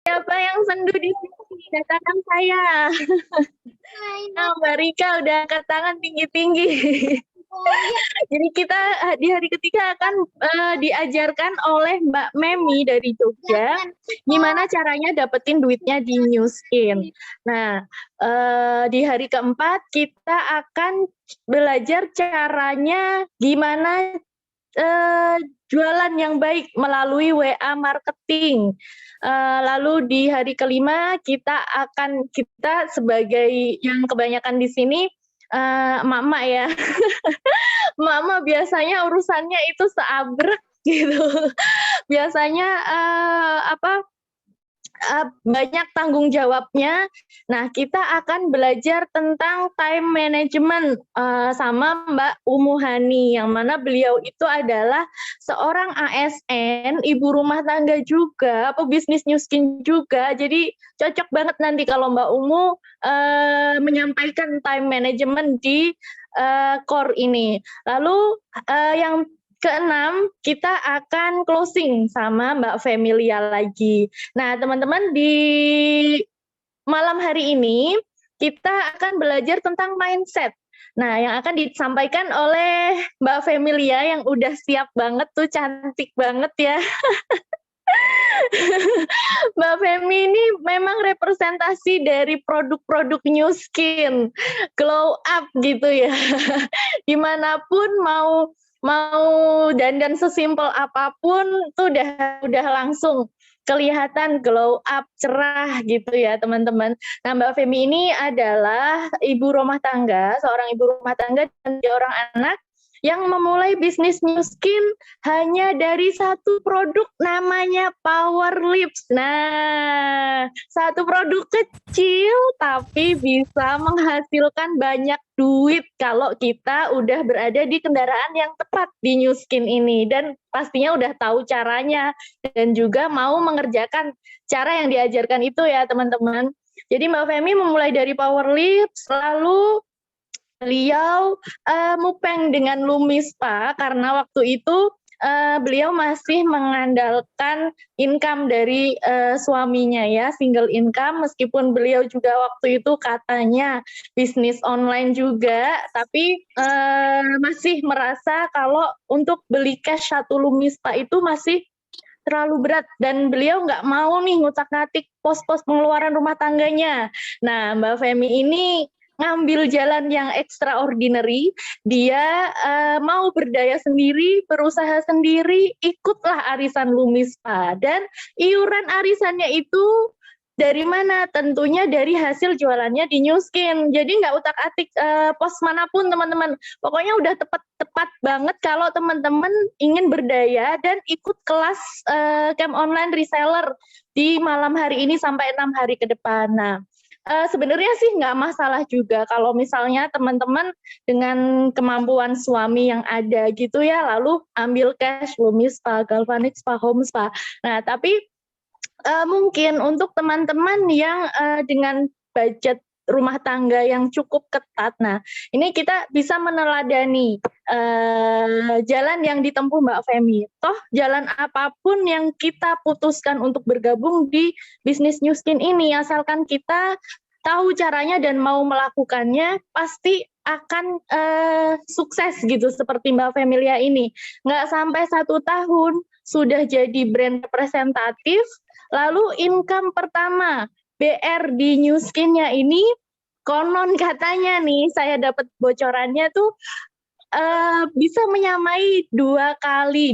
Siapa yang sendu di sini? Katakan saya. Nah, Mbak Rika udah angkat tangan tinggi-tinggi. Jadi kita di hari ketiga akan diajarkan oleh Mbak Memi dari Jogja, gimana caranya dapetin duitnya di New Skin. Nah, di hari keempat kita akan belajar caranya gimana jualan yang baik melalui WA marketing. Lalu di hari kelima kita sebagai yang kebanyakan di sini emak-emak ya, emak-emak biasanya urusannya itu seabrek gitu. Biasanya banyak tanggung jawabnya. Nah, kita akan belajar tentang time management sama Mbak Umu Hani, yang mana beliau itu adalah seorang ASN, ibu rumah tangga juga, pebisnis New Skin juga. Jadi cocok banget nanti kalau Mbak Umu menyampaikan time management di core ini. Lalu yang keenam, kita akan closing sama Mbak Femilia lagi. Nah, teman-teman, di malam hari ini kita akan belajar tentang mindset. Nah, yang akan disampaikan oleh Mbak Femilia yang udah siap banget tuh, cantik banget ya. Mbak Femi ini memang representasi dari produk-produk New Skin, glow up gitu ya. Dimanapun mau dandan sesimpel apapun tuh udah langsung kelihatan glow up, cerah gitu ya teman-teman. Nah, Mbak Femi ini adalah ibu rumah tangga, seorang ibu rumah tangga dan seorang anak yang memulai bisnis New Skin hanya dari satu produk namanya Power Lips. Nah, satu produk kecil tapi bisa menghasilkan banyak duit kalau kita udah berada di kendaraan yang tepat di New Skin ini, dan pastinya udah tahu caranya dan juga mau mengerjakan cara yang diajarkan itu ya teman-teman. Jadi Mbak Femi memulai dari Power Lips, lalu beliau mupeng dengan Lumispa karena waktu itu beliau masih mengandalkan income dari suaminya ya, single income, meskipun beliau juga waktu itu katanya bisnis online juga, tapi masih merasa kalau untuk beli cash satu Lumispa itu masih terlalu berat dan beliau nggak mau nih ngutak-ngatik pos-pos pengeluaran rumah tangganya. Nah, Mbak Femi ini ngambil jalan yang extraordinary. Dia mau berdaya sendiri, berusaha sendiri, ikutlah arisan Lumispa, dan iuran arisannya itu dari mana? Tentunya dari hasil jualannya di New Skin. Jadi nggak utak-atik pos manapun teman-teman. Pokoknya udah tepat banget kalau teman-teman ingin berdaya dan ikut kelas camp online reseller di malam hari ini sampai 6 hari ke depan. Nah, sebenarnya sih nggak masalah juga kalau misalnya teman-teman dengan kemampuan suami yang ada gitu ya, lalu ambil cash, Lumispa, Galvanic Spa, Home Spa. Nah, tapi mungkin untuk teman-teman yang dengan budget rumah tangga yang cukup ketat, nah ini kita bisa meneladani jalan yang ditempuh Mbak Femi. Toh jalan apapun yang kita putuskan untuk bergabung di bisnis New Skin ini, asalkan kita tahu caranya dan mau melakukannya, pasti akan sukses gitu seperti Mbak Femilia ini. Nggak sampai 1 tahun sudah jadi brand representatif. Lalu income pertama BR di New Skin-nya ini konon katanya nih, saya dapat bocorannya tuh bisa menyamai dua kali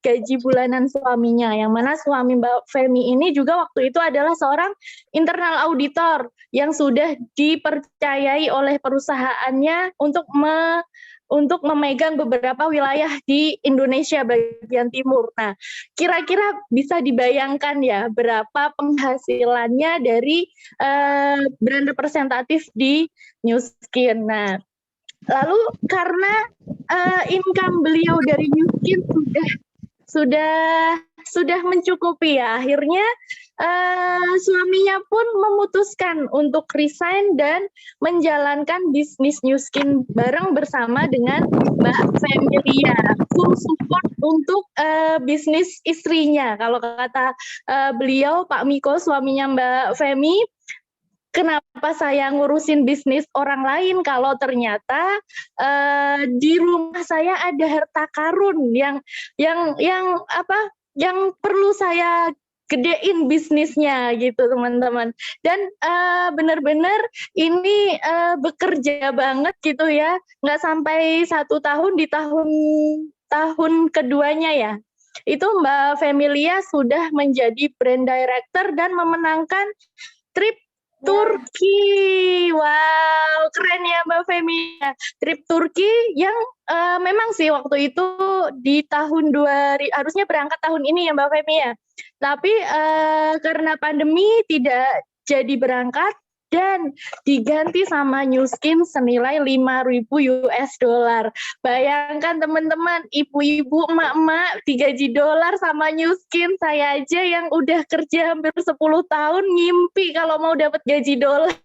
gaji bulanan suaminya, yang mana suami Mbak Femi ini juga waktu itu adalah seorang internal auditor yang sudah dipercayai oleh perusahaannya untuk memegang beberapa wilayah di Indonesia bagian timur. Nah, kira-kira bisa dibayangkan ya berapa penghasilannya dari brand representatif di New Skin. Nah, lalu karena income beliau dari New Skin sudah mencukupi ya, akhirnya suaminya pun memutuskan untuk resign dan menjalankan bisnis New Skin bareng bersama dengan Mbak Femilia. Full support untuk bisnis istrinya. Kalau kata beliau, Pak Miko, suaminya Mbak Femi, kenapa saya ngurusin bisnis orang lain kalau ternyata di rumah saya ada harta karun yang perlu saya gedein bisnisnya gitu teman-teman. Dan benar-benar ini bekerja banget gitu ya, nggak sampai 1 tahun, di tahun keduanya ya itu Mbak Femilia sudah menjadi brand director dan memenangkan trip Turki. Wow, keren ya Mbak Femi. Trip Turki yang memang sih waktu itu di tahun harusnya berangkat tahun ini ya Mbak Femi ya. Tapi karena pandemi tidak jadi berangkat dan diganti sama New Skin senilai 5.000 US dollar. Bayangkan teman-teman, ibu-ibu, emak-emak digaji dolar sama New Skin. Saya aja yang udah kerja hampir 10 tahun ngimpi kalau mau dapat gaji dolar.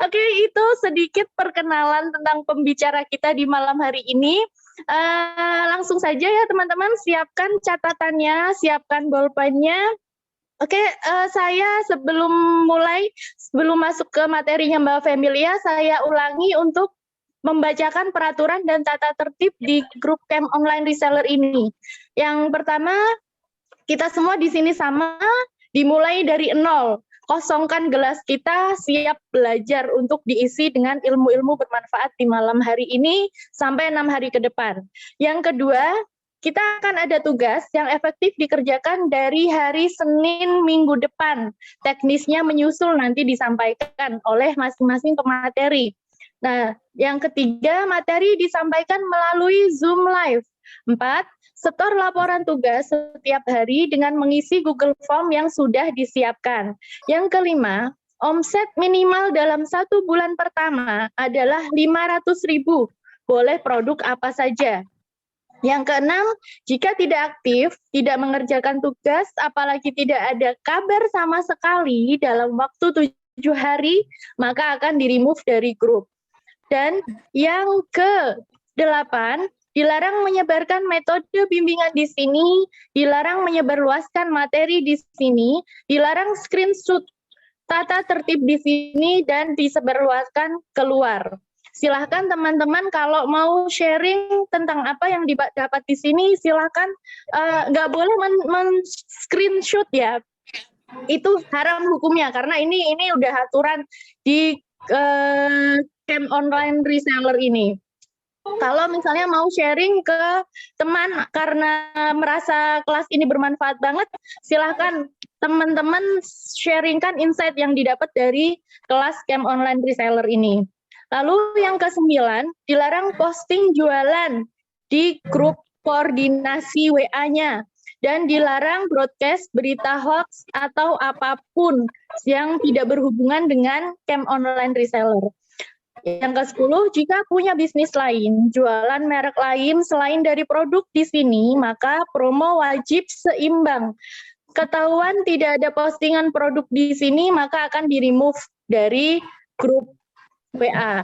Oke, itu sedikit perkenalan tentang pembicara kita di malam hari ini. Langsung saja ya teman-teman, siapkan catatannya, siapkan bolpennya. Oke, saya sebelum masuk ke materinya Mbak Femilia, saya ulangi untuk membacakan peraturan dan tata tertib di grup camp online reseller ini. Yang pertama, kita semua di sini sama, dimulai dari nol. Kosongkan gelas kita, siap belajar untuk diisi dengan ilmu-ilmu bermanfaat di malam hari ini sampai 6 hari ke depan. Yang kedua, kita akan ada tugas yang efektif dikerjakan dari hari Senin minggu depan. Teknisnya menyusul nanti disampaikan oleh masing-masing pemateri. Nah, yang ketiga, materi disampaikan melalui Zoom Live. 4, setor laporan tugas setiap hari dengan mengisi Google Form yang sudah disiapkan. Yang kelima, omset minimal dalam 1 bulan pertama adalah 500.000. Boleh produk apa saja. Yang keenam, jika tidak aktif, tidak mengerjakan tugas, apalagi tidak ada kabar sama sekali dalam waktu 7 hari, maka akan di-remove dari grup. Dan yang ke-8, dilarang menyebarkan metode bimbingan di sini, dilarang menyebarluaskan materi di sini, dilarang screenshot tata tertib di sini, dan disebarluaskan keluar. Silahkan teman-teman kalau mau sharing tentang apa yang didapat di sini, silahkan, nggak boleh men-screenshot ya, itu haram hukumnya karena ini udah aturan di camp online reseller ini. Kalau misalnya mau sharing ke teman karena merasa kelas ini bermanfaat banget, silahkan teman-teman sharingkan insight yang didapat dari kelas camp online reseller ini. Lalu yang ke-9, dilarang posting jualan di grup koordinasi WA-nya. Dan dilarang broadcast berita hoax atau apapun yang tidak berhubungan dengan camp online reseller. Yang ke-10, jika punya bisnis lain, jualan merek lain selain dari produk di sini, maka promo wajib seimbang. Ketahuan tidak ada postingan produk di sini, maka akan di-remove dari grup WA.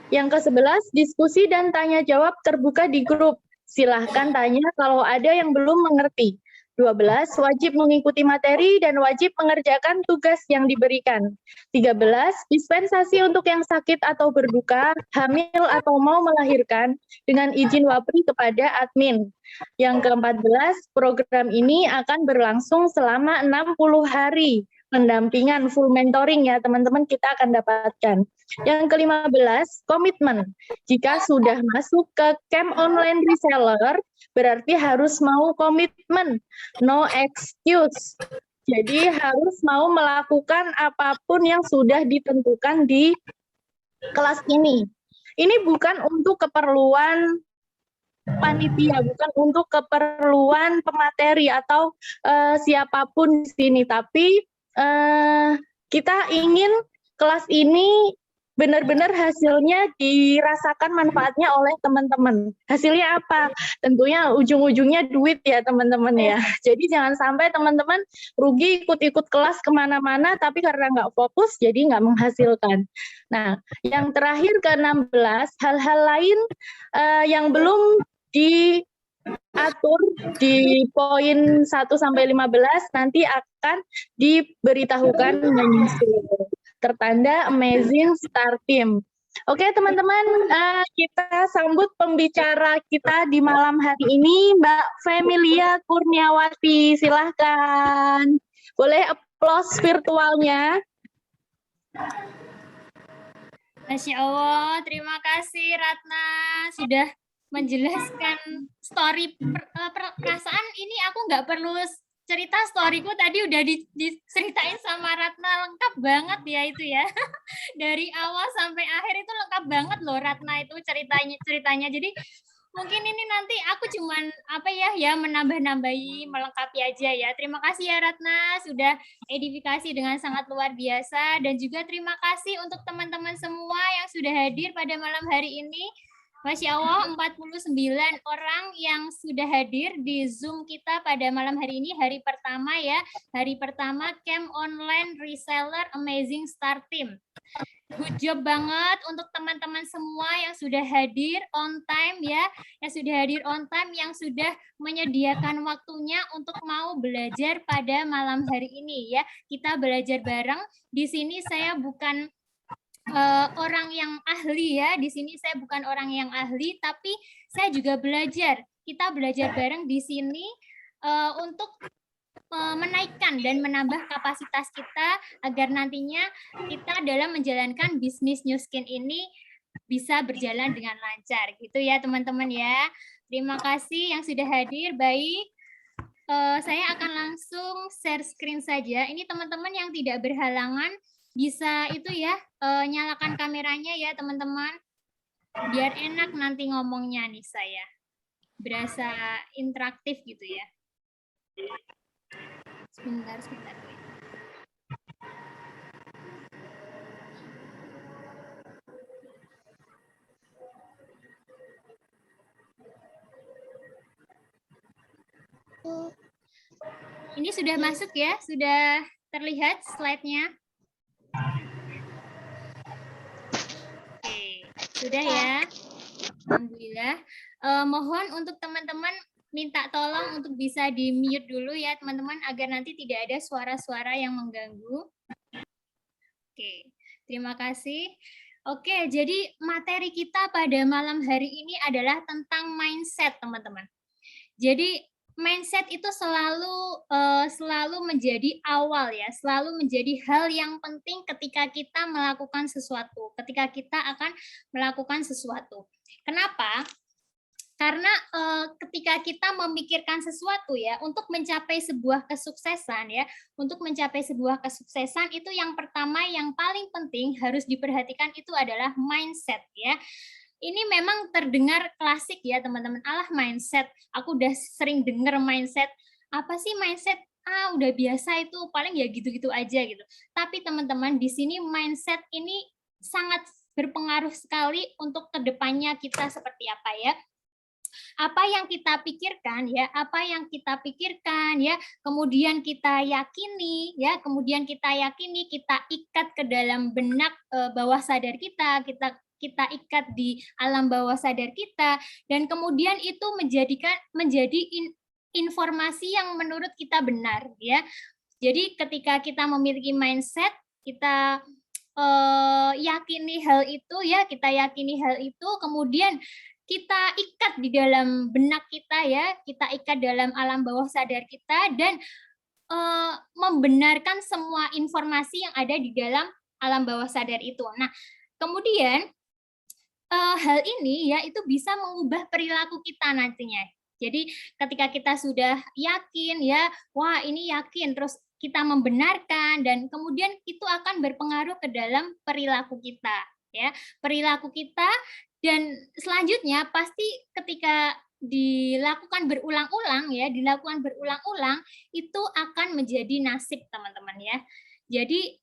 Yang ke-11, diskusi dan tanya jawab terbuka di grup. Silahkan tanya kalau ada yang belum mengerti. 12, wajib mengikuti materi dan wajib mengerjakan tugas yang diberikan. 13, dispensasi untuk yang sakit atau berduka, hamil atau mau melahirkan dengan izin WAPRI kepada admin. Yang ke-14, program ini akan berlangsung selama 60 hari. Pendampingan full mentoring ya teman-teman kita akan dapatkan. Yang ke-15, komitmen. Jika sudah masuk ke camp online reseller, berarti harus mau komitmen, no excuse. Jadi harus mau melakukan apapun yang sudah ditentukan di kelas ini. Ini bukan untuk keperluan panitia, bukan untuk keperluan pemateri atau siapapun di sini, tapi kita ingin kelas ini benar-benar hasilnya dirasakan manfaatnya oleh teman-teman. Hasilnya apa? Tentunya ujung-ujungnya duit ya teman-teman ya. Jadi jangan sampai teman-teman rugi ikut-ikut kelas kemana-mana tapi karena nggak fokus jadi nggak menghasilkan. Nah, yang terakhir ke-16, hal-hal lain yang belum diatur di poin 1 sampai 15 nanti akan diberitahukan menyusul. Tertanda Amazing Star Team. Oke teman-teman, kita sambut pembicara kita di malam hari ini, Mbak Femilia Kurniawati. Silahkan. Boleh applause virtualnya. Masya Allah, terima kasih Ratna sudah menjelaskan story perasaan ini. Aku nggak perlu cerita, storyku tadi udah diceritain sama Ratna, lengkap banget ya itu ya. Dari awal sampai akhir itu lengkap banget loh Ratna itu ceritanya. Jadi mungkin ini nanti aku cuman menambah-nambahi, melengkapi aja ya. Terima kasih ya Ratna sudah edifikasi dengan sangat luar biasa, dan juga terima kasih untuk teman-teman semua yang sudah hadir pada malam hari ini. Masya Allah, 49 orang yang sudah hadir di Zoom kita pada malam hari ini, hari pertama ya. Hari pertama Camp Online Reseller Amazing Star Team. Good job banget untuk teman-teman semua yang sudah hadir on time ya, yang sudah hadir on time, yang sudah menyediakan waktunya untuk mau belajar pada malam hari ini ya. Kita belajar bareng. Di sini saya bukan orang yang ahli ya, di sini saya bukan orang yang ahli, tapi saya juga belajar. Kita belajar bareng di sini untuk menaikkan dan menambah kapasitas kita agar nantinya kita dalam menjalankan bisnis New Skin ini bisa berjalan dengan lancar gitu ya teman-teman ya. Terima kasih yang sudah hadir. Baik, saya akan langsung share screen saja. Ini teman-teman yang tidak berhalangan bisa itu ya, nyalakan kameranya ya teman-teman, biar enak nanti ngomongnya nih, saya berasa interaktif gitu ya. Sebentar. Ini sudah masuk ya? Sudah terlihat slide-nya? Oke, sudah ya? Alhamdulillah. Mohon untuk teman-teman minta tolong untuk bisa di-mute dulu ya teman-teman, agar nanti tidak ada suara-suara yang mengganggu. Oke, terima kasih. Oke, jadi materi kita pada malam hari ini adalah tentang mindset, teman-teman. Jadi mindset itu selalu menjadi awal ya, selalu menjadi hal yang penting ketika kita melakukan sesuatu, ketika kita akan melakukan sesuatu. Kenapa? Karena ketika kita memikirkan sesuatu ya, untuk mencapai sebuah kesuksesan ya, untuk mencapai sebuah kesuksesan itu yang pertama, yang paling penting harus diperhatikan itu adalah mindset ya. Ini memang terdengar klasik ya teman-teman, alah mindset, aku udah sering dengar mindset, apa sih mindset? Udah biasa itu, paling ya gitu-gitu aja gitu. Tapi teman-teman, di sini mindset ini sangat berpengaruh sekali untuk kedepannya kita seperti apa ya. Apa yang kita pikirkan ya, kemudian kita yakini ya, kita ikat ke dalam benak bawah sadar kita ikat di alam bawah sadar kita, dan kemudian itu menjadi informasi yang menurut kita benar ya. Jadi ketika kita memiliki mindset, kita yakini hal itu, kemudian kita ikat di dalam benak kita ya, kita ikat dalam alam bawah sadar kita, dan membenarkan semua informasi yang ada di dalam alam bawah sadar itu. Nah, kemudian hal ini ya itu bisa mengubah perilaku kita nantinya. Jadi ketika kita sudah yakin ya, wah ini yakin, terus kita membenarkan, dan kemudian itu akan berpengaruh ke dalam perilaku kita ya, perilaku kita. Dan selanjutnya pasti ketika dilakukan berulang-ulang itu akan menjadi nasib teman-teman ya. Jadi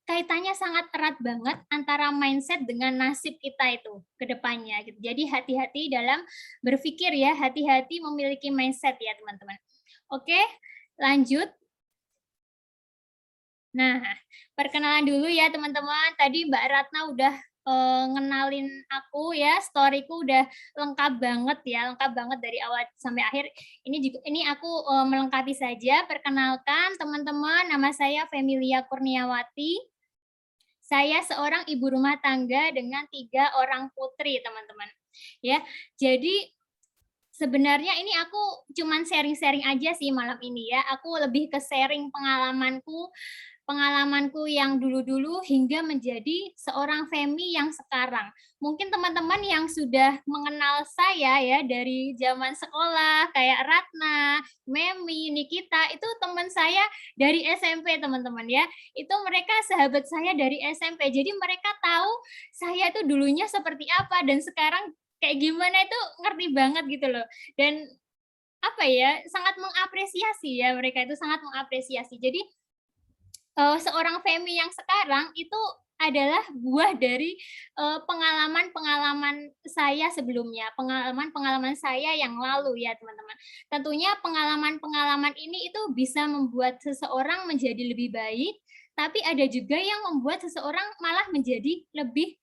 kaitannya sangat erat banget antara mindset dengan nasib kita itu ke depannya gitu. Jadi hati-hati dalam berpikir ya, hati-hati memiliki mindset ya teman-teman. Oke, lanjut. Nah, perkenalan dulu ya teman-teman. Tadi Mbak Ratna udah ngenalin aku ya, storyku udah lengkap banget ya, lengkap banget dari awal sampai akhir. Ini aku melengkapi saja. Perkenalkan teman-teman, nama saya Femilia Kurniawati. Saya seorang ibu rumah tangga dengan 3 orang putri, teman-teman. Ya, jadi sebenarnya ini aku cuman sharing-sharing aja sih malam ini ya. Aku lebih ke sharing pengalamanku yang dulu-dulu hingga menjadi seorang Femi yang sekarang. Mungkin teman-teman yang sudah mengenal saya ya dari zaman sekolah kayak Ratna, Memi, Nikita itu teman saya dari SMP teman-teman ya. Itu mereka sahabat saya dari SMP. Jadi mereka tahu saya tuh dulunya seperti apa dan sekarang kayak gimana itu ngerti banget gitu loh. Dan apa ya, sangat mengapresiasi ya, mereka itu sangat mengapresiasi. Jadi seorang Femi yang sekarang itu adalah buah dari pengalaman-pengalaman saya sebelumnya, pengalaman-pengalaman saya yang lalu ya teman-teman. Tentunya pengalaman-pengalaman ini itu bisa membuat seseorang menjadi lebih baik, tapi ada juga yang membuat seseorang malah menjadi lebih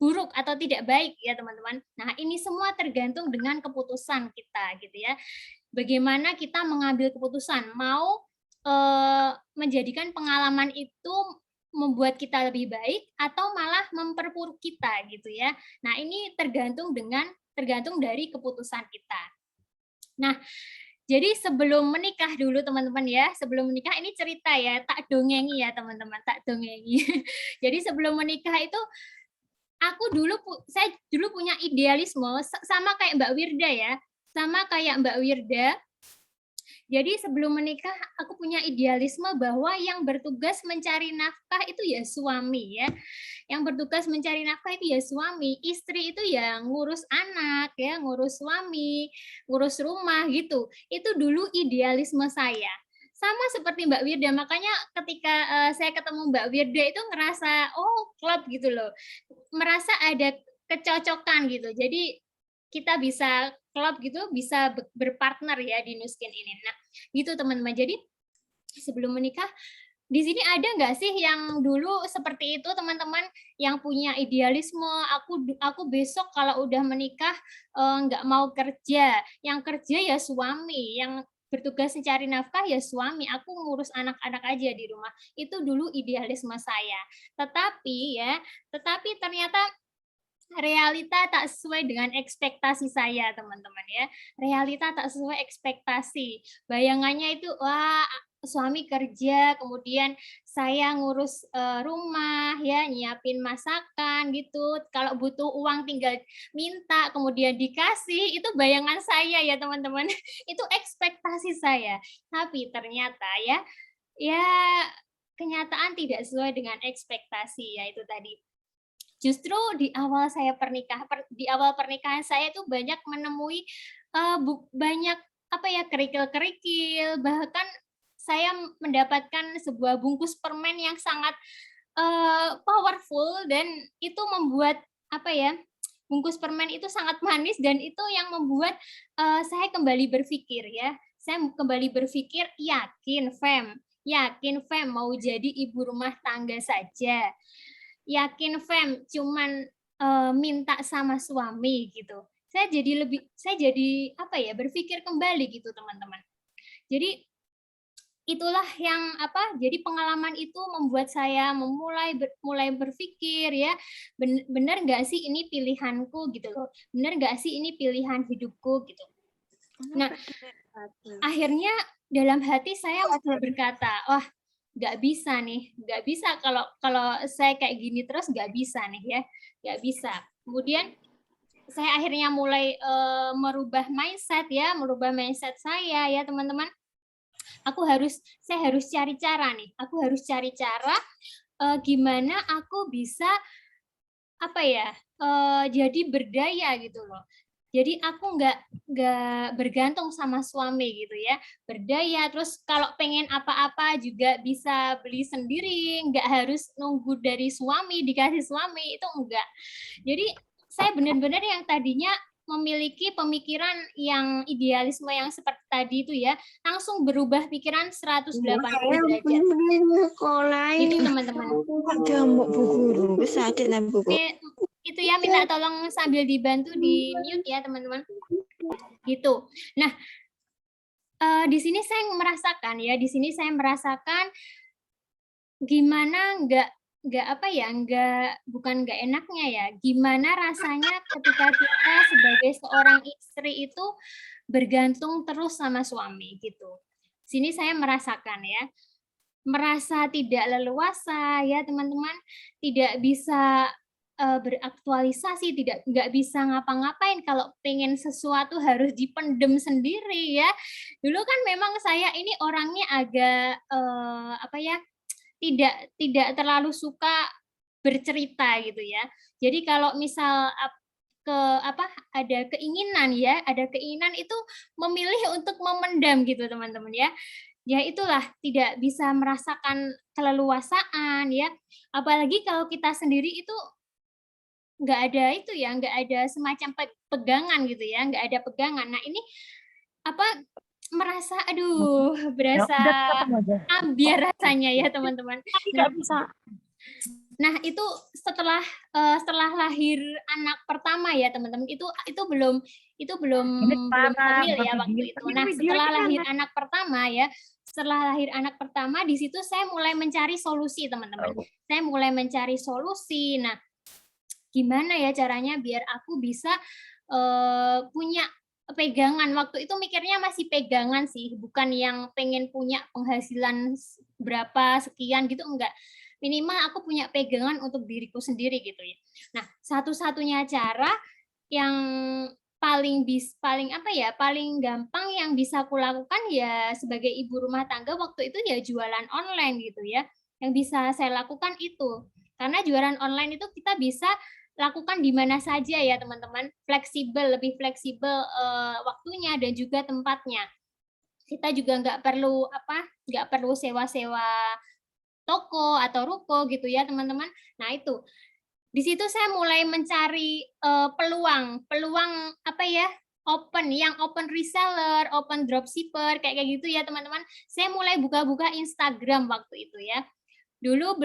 buruk atau tidak baik ya teman-teman. Nah ini semua tergantung dengan keputusan kita gitu ya. Bagaimana kita mengambil keputusan, mau menjadikan pengalaman itu membuat kita lebih baik atau malah memperburuk kita gitu ya. Nah, ini tergantung dari keputusan kita. Nah, jadi sebelum menikah dulu teman-teman ya, sebelum menikah ini cerita ya, tak dongengi ya teman-teman, tak dongengi. Jadi sebelum menikah itu saya dulu punya idealisme sama kayak Mbak Wirda ya, sama kayak Mbak Wirda. Jadi sebelum menikah aku punya idealisme bahwa yang bertugas mencari nafkah itu ya suami ya. Yang bertugas mencari nafkah itu ya suami, istri itu ya ngurus anak ya, ngurus suami, ngurus rumah gitu. Itu dulu idealisme saya. Sama seperti Mbak Wirda, makanya ketika saya ketemu Mbak Wirda itu ngerasa oh klop gitu loh. Merasa ada kecocokan gitu. Jadi kita bisa klub gitu, bisa berpartner ya di Nuskin ini. Nah, gitu teman-teman. Jadi sebelum menikah, di sini ada nggak sih yang dulu seperti itu teman-teman, yang punya idealisme, aku besok kalau udah menikah nggak mau kerja, yang kerja ya suami, yang bertugas mencari nafkah ya suami, aku ngurus anak-anak aja di rumah. Itu dulu idealisme saya. Tetapi ternyata realita tak sesuai dengan ekspektasi saya, teman-teman ya. Realita tak sesuai ekspektasi. Bayangannya itu, wah suami kerja, kemudian saya ngurus rumah, ya nyiapin masakan gitu. Kalau butuh uang tinggal minta, kemudian dikasih. Itu bayangan saya ya teman-teman. Itu ekspektasi saya. Tapi ternyata ya kenyataan tidak sesuai dengan ekspektasi ya itu tadi. Justru di awal pernikahan saya itu banyak menemui banyak kerikil-kerikil, bahkan saya mendapatkan sebuah bungkus permen yang sangat powerful dan itu membuat bungkus permen itu sangat manis dan itu yang membuat saya kembali berpikir ya. Saya kembali berpikir yakin Fem mau jadi ibu rumah tangga saja. Yakin Fem cuman minta sama suami gitu. Saya jadi berpikir kembali gitu teman-teman. Jadi itulah yang jadi pengalaman itu membuat saya mulai berpikir ya, benar nggak sih ini pilihanku gitu loh, benar nggak sih ini pilihan hidupku gitu. Nah akhirnya dalam hati saya berkata, wah nggak bisa kalau saya kayak gini terus nggak bisa nih ya, nggak bisa. Kemudian saya akhirnya mulai merubah mindset saya ya teman-teman. Saya harus cari cara gimana aku bisa jadi berdaya gitu loh. Jadi aku nggak bergantung sama suami gitu ya, berdaya. Terus kalau pengen apa-apa juga bisa beli sendiri, nggak harus nunggu dari suami, dikasih suami, itu enggak. Jadi saya benar-benar yang tadinya memiliki pemikiran yang idealisme yang seperti tadi itu ya, langsung berubah pikiran 180 derajat. Gitu teman-teman. Itu ya, minta tolong sambil dibantu di mute ya teman-teman. Gitu. Nah, di sini saya merasakan ya, di sini saya merasakan gimana bukan nggak enaknya ya, gimana rasanya ketika kita sebagai seorang istri itu bergantung terus sama suami gitu. Sini saya merasakan ya, merasa tidak leluasa ya teman-teman, tidak bisa beraktualisasi, nggak bisa ngapa-ngapain, kalau pengen sesuatu harus dipendem sendiri ya. Dulu kan memang saya ini orangnya agak tidak terlalu suka bercerita gitu ya. Jadi kalau misal ada keinginan itu memilih untuk memendam gitu teman-teman ya. Ya itulah, tidak bisa merasakan keleluasaan ya. Apalagi kalau kita sendiri itu nggak ada semacam pegangan gitu ya, nggak ada pegangan. Nah ini merasa berasa ambiar rasanya ya teman-teman. Nah itu setelah lahir anak pertama ya teman-teman, itu belum hamil ya waktu itu. Nah setelah lahir anak pertama di situ saya mulai mencari solusi teman-teman. Saya mulai mencari solusi. Nah gimana ya caranya biar aku bisa punya pegangan. Waktu itu mikirnya masih pegangan sih, bukan yang pengen punya penghasilan berapa sekian gitu, enggak. Minimal aku punya pegangan untuk diriku sendiri gitu ya. Nah, satu-satunya cara yang paling gampang yang bisa aku lakukan ya sebagai ibu rumah tangga waktu itu ya jualan online gitu ya. Yang bisa saya lakukan itu. Karena jualan online itu kita bisa lakukan di mana saja ya teman-teman, lebih fleksibel waktunya dan juga tempatnya. Kita juga nggak perlu sewa-sewa toko atau ruko gitu ya teman-teman. Nah itu di situ saya mulai mencari peluang open reseller, open dropshipper kayak gitu ya teman-teman. Saya mulai buka-buka Instagram waktu itu ya. Dulu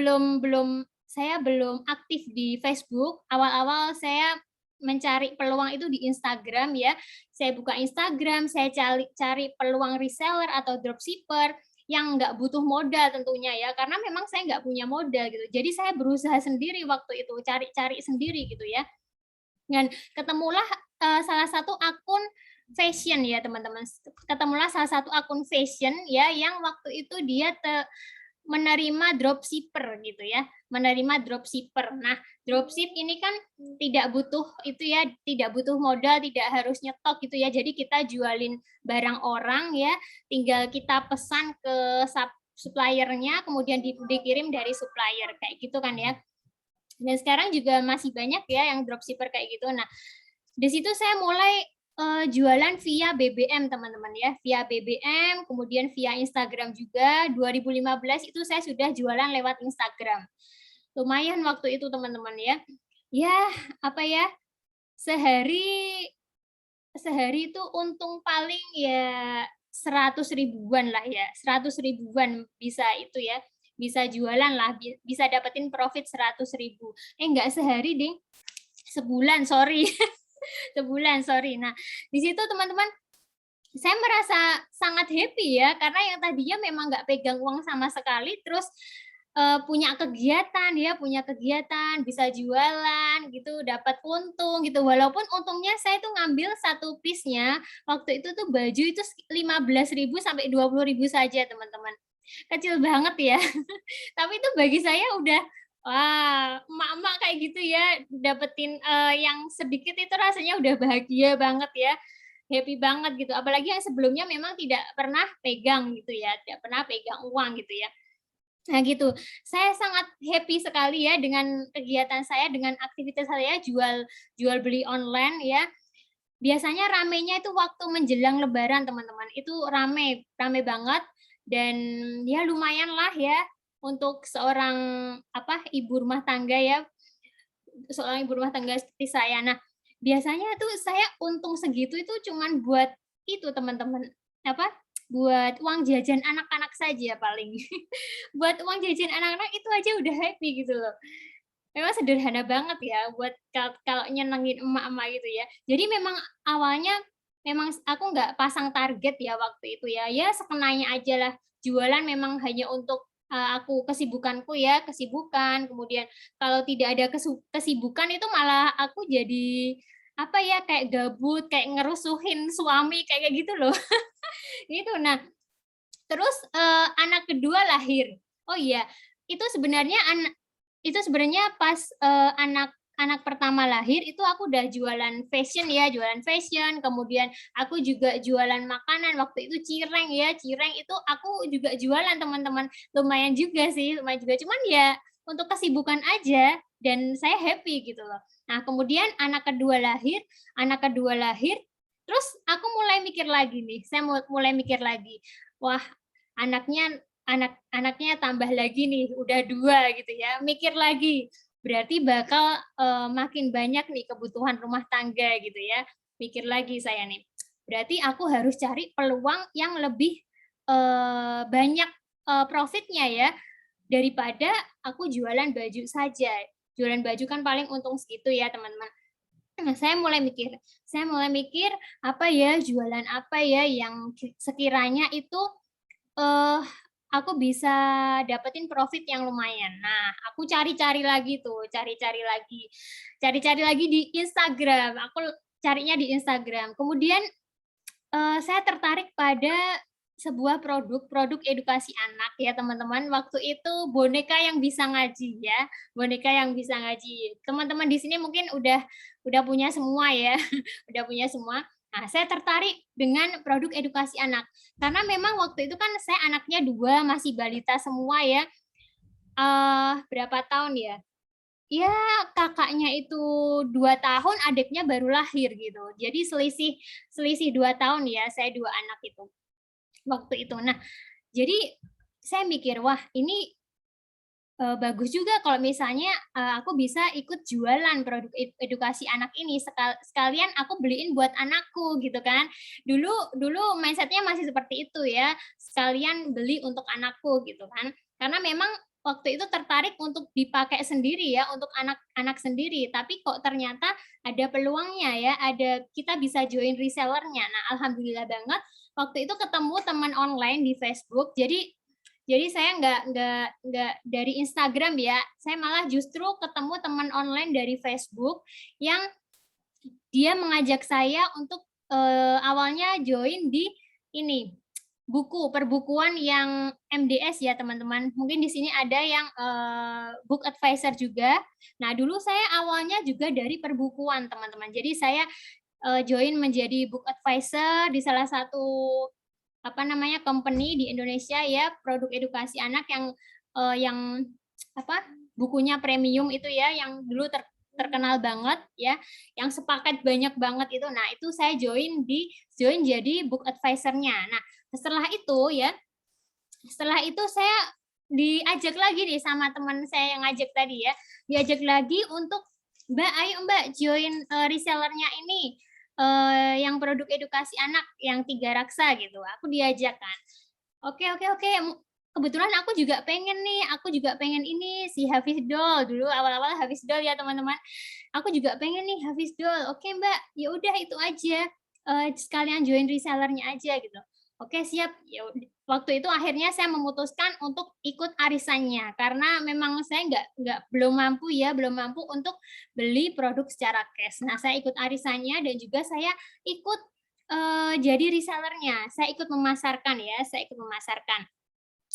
saya belum aktif di Facebook. Awal-awal saya mencari peluang itu di Instagram ya. Saya buka Instagram, saya cari peluang reseller atau dropshipper yang nggak butuh modal tentunya ya, karena memang saya nggak punya modal gitu. Jadi saya berusaha sendiri waktu itu, cari sendiri gitu ya. Dan ketemulah salah satu akun fashion ya teman-teman. Ketemulah salah satu akun fashion ya yang waktu itu dia menerima dropshipper gitu ya, menerima dropshipper. Nah, dropship ini kan tidak butuh modal, tidak harus nyetok gitu ya. Jadi kita jualin barang orang ya, tinggal kita pesan ke suppliernya, kemudian dikirim dari supplier kayak gitu kan ya. Dan sekarang juga masih banyak ya yang dropshipper kayak gitu. Nah, di situ saya mulai jualan via BBM teman-teman ya, via BBM, kemudian via Instagram juga. 2015 itu saya sudah jualan lewat Instagram. Lumayan waktu itu teman-teman ya. Ya, sehari itu untung paling ya 100 ribuan lah ya, 100 ribuan bisa itu ya, bisa jualan lah, bisa dapetin profit 100 ribu. Enggak sehari deh, sebulan, sorry. Sebulan, sorry. Nah, di situ teman-teman, saya merasa sangat happy ya, karena yang tadinya memang nggak pegang uang sama sekali, terus punya kegiatan, bisa jualan gitu, dapat untung gitu. Walaupun untungnya saya tuh ngambil satu piece-nya, waktu itu tuh baju itu 15.000 sampai 20.000 saja teman-teman. Kecil banget ya. Tapi itu bagi saya udah, wah, emak-emak kayak gitu ya, dapetin yang sedikit itu rasanya udah bahagia banget ya, happy banget gitu. Apalagi yang sebelumnya memang tidak pernah pegang gitu ya, tidak pernah pegang uang gitu ya. Nah gitu, saya sangat happy sekali ya dengan kegiatan saya, dengan aktivitas saya jual beli online ya. biasanya ramenya itu waktu menjelang Lebaran, teman-teman. Itu rame banget, dan ya lumayan lah ya untuk seorang ibu rumah tangga ya, seorang ibu rumah tangga seperti saya. Nah, biasanya tuh saya untung segitu itu cuman buat itu, teman-teman, buat uang jajan anak-anak saja paling. Buat uang jajan anak-anak itu aja udah happy gitu loh. Memang sederhana banget ya buat kalau nyenengin emak-emak gitu ya. Jadi memang awalnya memang aku nggak pasang target ya waktu itu ya. Ya sekenanya aja lah. Jualan memang hanya untuk aku kesibukanku ya, kesibukan. Kemudian kalau tidak ada kesibukan itu malah aku jadi kayak gabut, kayak ngerusuhin suami kayak gitu loh. Gitu. Nah, terus anak kedua lahir. Oh iya, itu sebenarnya pas anak pertama lahir itu aku udah jualan fashion ya, kemudian aku juga jualan makanan waktu itu cireng ya, cireng itu aku juga jualan, teman-teman. Lumayan juga sih, lumayan juga. Cuman ya untuk kesibukan aja dan saya happy gitu loh. Nah, kemudian anak kedua lahir, terus aku mulai mikir lagi nih, saya mulai mikir lagi. Wah, anaknya tambah lagi nih, udah 2 gitu ya, mikir lagi, berarti bakal makin banyak nih kebutuhan rumah tangga gitu ya, mikir lagi saya nih, berarti aku harus cari peluang yang lebih banyak profitnya ya, daripada aku jualan baju saja. Jualan baju kan paling untung segitu ya, teman-teman. Nah, saya mulai mikir jualan apa ya yang sekiranya itu aku bisa dapetin profit yang lumayan. Nah, aku cari-cari lagi di Instagram. Aku carinya di Instagram. Kemudian saya tertarik pada sebuah produk edukasi anak ya, teman-teman. Waktu itu boneka yang bisa ngaji ya, boneka yang bisa ngaji. Teman-teman di sini mungkin udah punya semua ya, udah punya semua. Nah, saya tertarik dengan produk edukasi anak karena memang waktu itu kan saya anaknya 2, masih balita semua ya. Berapa tahun ya? Ya, kakaknya itu 2 tahun, adiknya baru lahir gitu. Jadi selisih 2 tahun ya, saya 2 anak itu waktu itu. Nah, jadi saya mikir, wah ini bagus juga kalau misalnya aku bisa ikut jualan produk edukasi anak ini, sekalian aku beliin buat anakku gitu kan. Dulu mindsetnya masih seperti itu ya, sekalian beli untuk anakku gitu kan. Karena memang waktu itu tertarik untuk dipakai sendiri ya, untuk anak-anak sendiri, tapi kok ternyata ada peluangnya ya, kita bisa join resellernya. Nah, alhamdulillah banget waktu itu ketemu teman online di Facebook. Jadi saya nggak dari Instagram ya, saya malah justru ketemu teman online dari Facebook yang dia mengajak saya untuk awalnya join di ini perbukuan yang MDS ya, teman-teman. Mungkin di sini ada yang book advisor juga. Nah, dulu saya awalnya juga dari perbukuan, teman-teman. Jadi saya join menjadi book advisor di salah satu company di Indonesia ya, produk edukasi anak yang bukunya premium itu ya, yang dulu terkenal banget ya, yang sepaket banyak banget itu. Nah, itu saya join jadi book advisor-nya. Nah, setelah itu saya diajak lagi nih sama teman saya yang ngajak tadi ya, diajak lagi untuk ayo Mbak join resellernya ini, yang produk edukasi anak yang 3 raksa gitu. Aku diajak kan. Oke. Kebetulan aku juga pengen ini si Hafizdoll, dulu awal-awal Hafizdoll ya, teman-teman. Aku juga pengen nih Hafizdoll. Oke Mbak, ya udah itu aja. Sekalian join resellernya aja gitu. Oke, siap. Ya, waktu itu akhirnya saya memutuskan untuk ikut arisannya karena memang saya belum mampu untuk beli produk secara cash. Nah, saya ikut arisannya dan juga saya ikut jadi resellernya. Saya ikut memasarkan ya,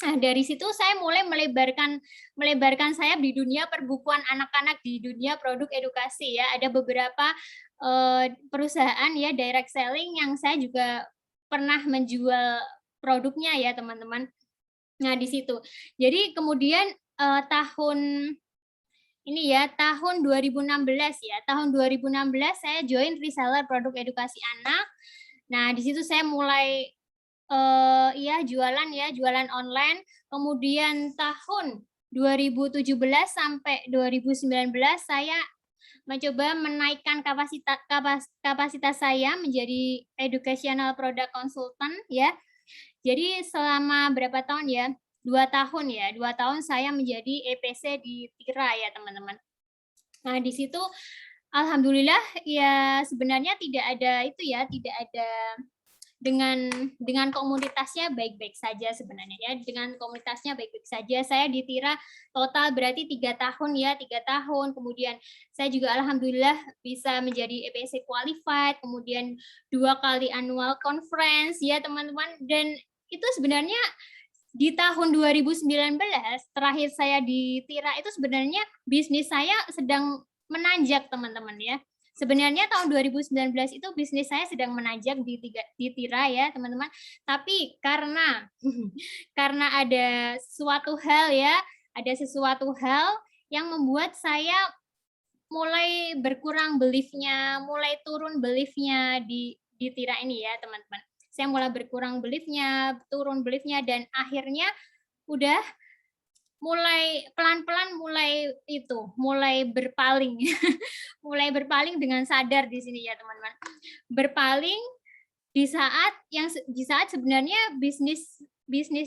Nah, dari situ saya mulai melebarkan sayap di dunia perbukuan anak-anak, di dunia produk edukasi ya. Ada beberapa perusahaan ya direct selling yang saya juga pernah menjual produknya ya, teman-teman. Nah, di situ. Jadi kemudian tahun ini ya tahun 2016 ya. Tahun 2016 saya join reseller produk edukasi anak. Nah, di situ saya mulai jualan online. Kemudian tahun 2017 sampai 2019 saya mencoba menaikkan kapasitas saya menjadi educational product consultant ya. Jadi selama berapa tahun ya? 2 tahun ya. 2 tahun saya menjadi EPC di Tira ya teman-teman. Nah di situ alhamdulillah ya sebenarnya tidak ada dengan komunitasnya baik-baik saja sebenarnya ya, dengan komunitasnya baik-baik saja. Saya di Tira total berarti 3 tahun ya, 3 tahun. Kemudian saya juga alhamdulillah bisa menjadi EPC qualified, kemudian 2 kali annual conference ya teman-teman. Dan itu sebenarnya di tahun 2019 terakhir saya di Tira itu sebenarnya bisnis saya sedang menanjak teman-teman ya. Sebenarnya tahun 2019 itu bisnis saya sedang menanjak di Tira ya teman-teman. Tapi karena ada sesuatu hal yang membuat saya mulai berkurang beliefnya, mulai turun beliefnya di Tira ini ya teman-teman. Saya mulai berkurang beliefnya, turun beliefnya, dan akhirnya udah mulai pelan-pelan mulai berpaling. Mulai berpaling dengan sadar di sini ya teman-teman. Berpaling di saat sebenarnya bisnis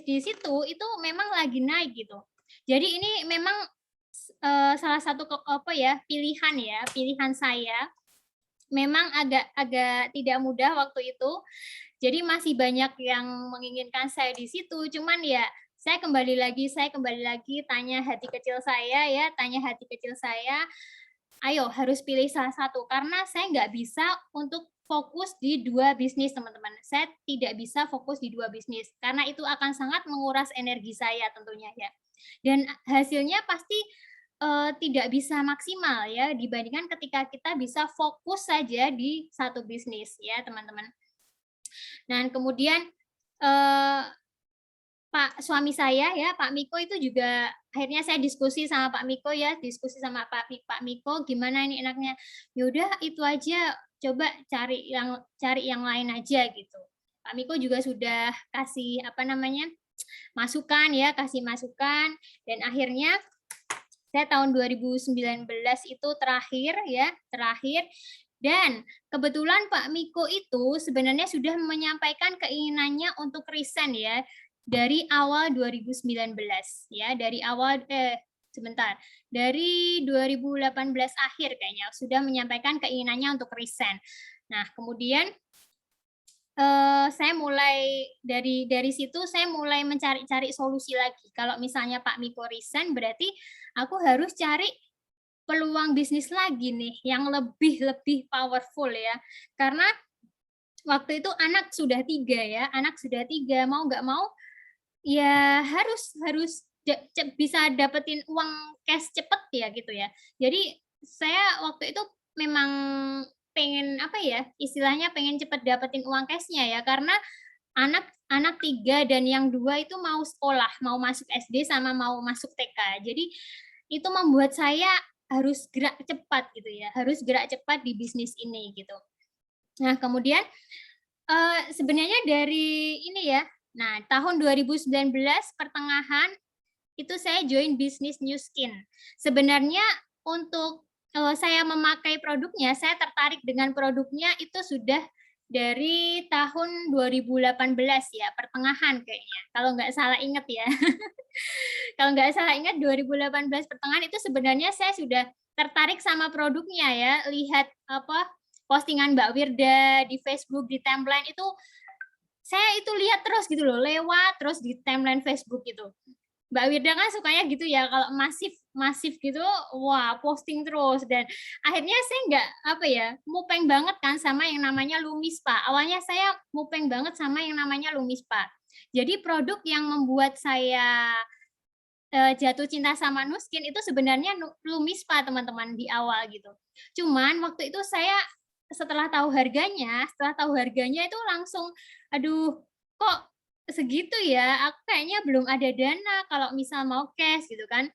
di situ itu memang lagi naik gitu. Jadi ini memang salah satu pilihan saya. Memang agak tidak mudah waktu itu. Jadi masih banyak yang menginginkan saya di situ. Cuman ya saya kembali lagi tanya hati kecil saya, ayo harus pilih salah satu karena saya nggak bisa untuk fokus di 2 bisnis teman-teman. Saya tidak bisa fokus di 2 bisnis karena itu akan sangat menguras energi saya tentunya ya. Dan hasilnya pasti tidak bisa maksimal ya dibandingkan ketika kita bisa fokus saja di satu bisnis ya teman-teman. Dan kemudian Pak suami saya ya, Pak Miko itu juga akhirnya saya diskusi sama Pak Miko ya, Pak Miko gimana ini enaknya. Yaudah itu aja, coba cari yang lain aja gitu. Pak Miko juga sudah kasih masukan dan akhirnya saya tahun 2019 itu terakhir dan kebetulan Pak Miko itu sebenarnya sudah menyampaikan keinginannya untuk resign ya dari awal 2019 ya, dari 2018 akhir kayaknya sudah menyampaikan keinginannya untuk resign. Nah, kemudian saya mulai dari situ saya mulai mencari-cari solusi lagi. Kalau misalnya Pak Miko resign berarti aku harus cari peluang bisnis lagi nih yang lebih powerful ya. Karena waktu itu anak sudah 3 mau nggak mau ya harus bisa dapetin uang cash cepet ya gitu ya. Jadi saya waktu itu memang pengen istilahnya pengen cepet dapetin uang cashnya ya karena anak 3 dan yang 2 itu mau sekolah, mau masuk SD sama mau masuk TK. Jadi itu membuat saya harus gerak cepat gitu ya, harus gerak cepat di bisnis ini gitu. Nah kemudian sebenarnya dari ini ya, nah tahun 2019 pertengahan itu saya join bisnis New Skin. Sebenarnya untuk saya memakai produknya, saya tertarik dengan produknya itu sudah dari tahun 2018 ya, pertengahan kayaknya. Kalau nggak salah ingat ya. Kalau nggak salah ingat 2018 pertengahan itu sebenarnya saya sudah tertarik sama produknya ya. Lihat postingan Mbak Wirda di Facebook, di timeline itu saya itu lihat terus gitu loh, lewat terus di timeline Facebook gitu. Mbak Wirda kan sukanya gitu ya, kalau masif gitu, wah posting terus dan akhirnya saya nggak mupeng banget kan sama yang namanya Lumispa. Awalnya saya mupeng banget sama yang namanya Lumispa. Jadi produk yang membuat saya jatuh cinta sama Nu Skin itu sebenarnya Lumispa teman-teman di awal gitu. Cuman waktu itu saya setelah tahu harganya itu langsung aduh kok segitu ya, aku kayaknya belum ada dana kalau misal mau cash gitu kan.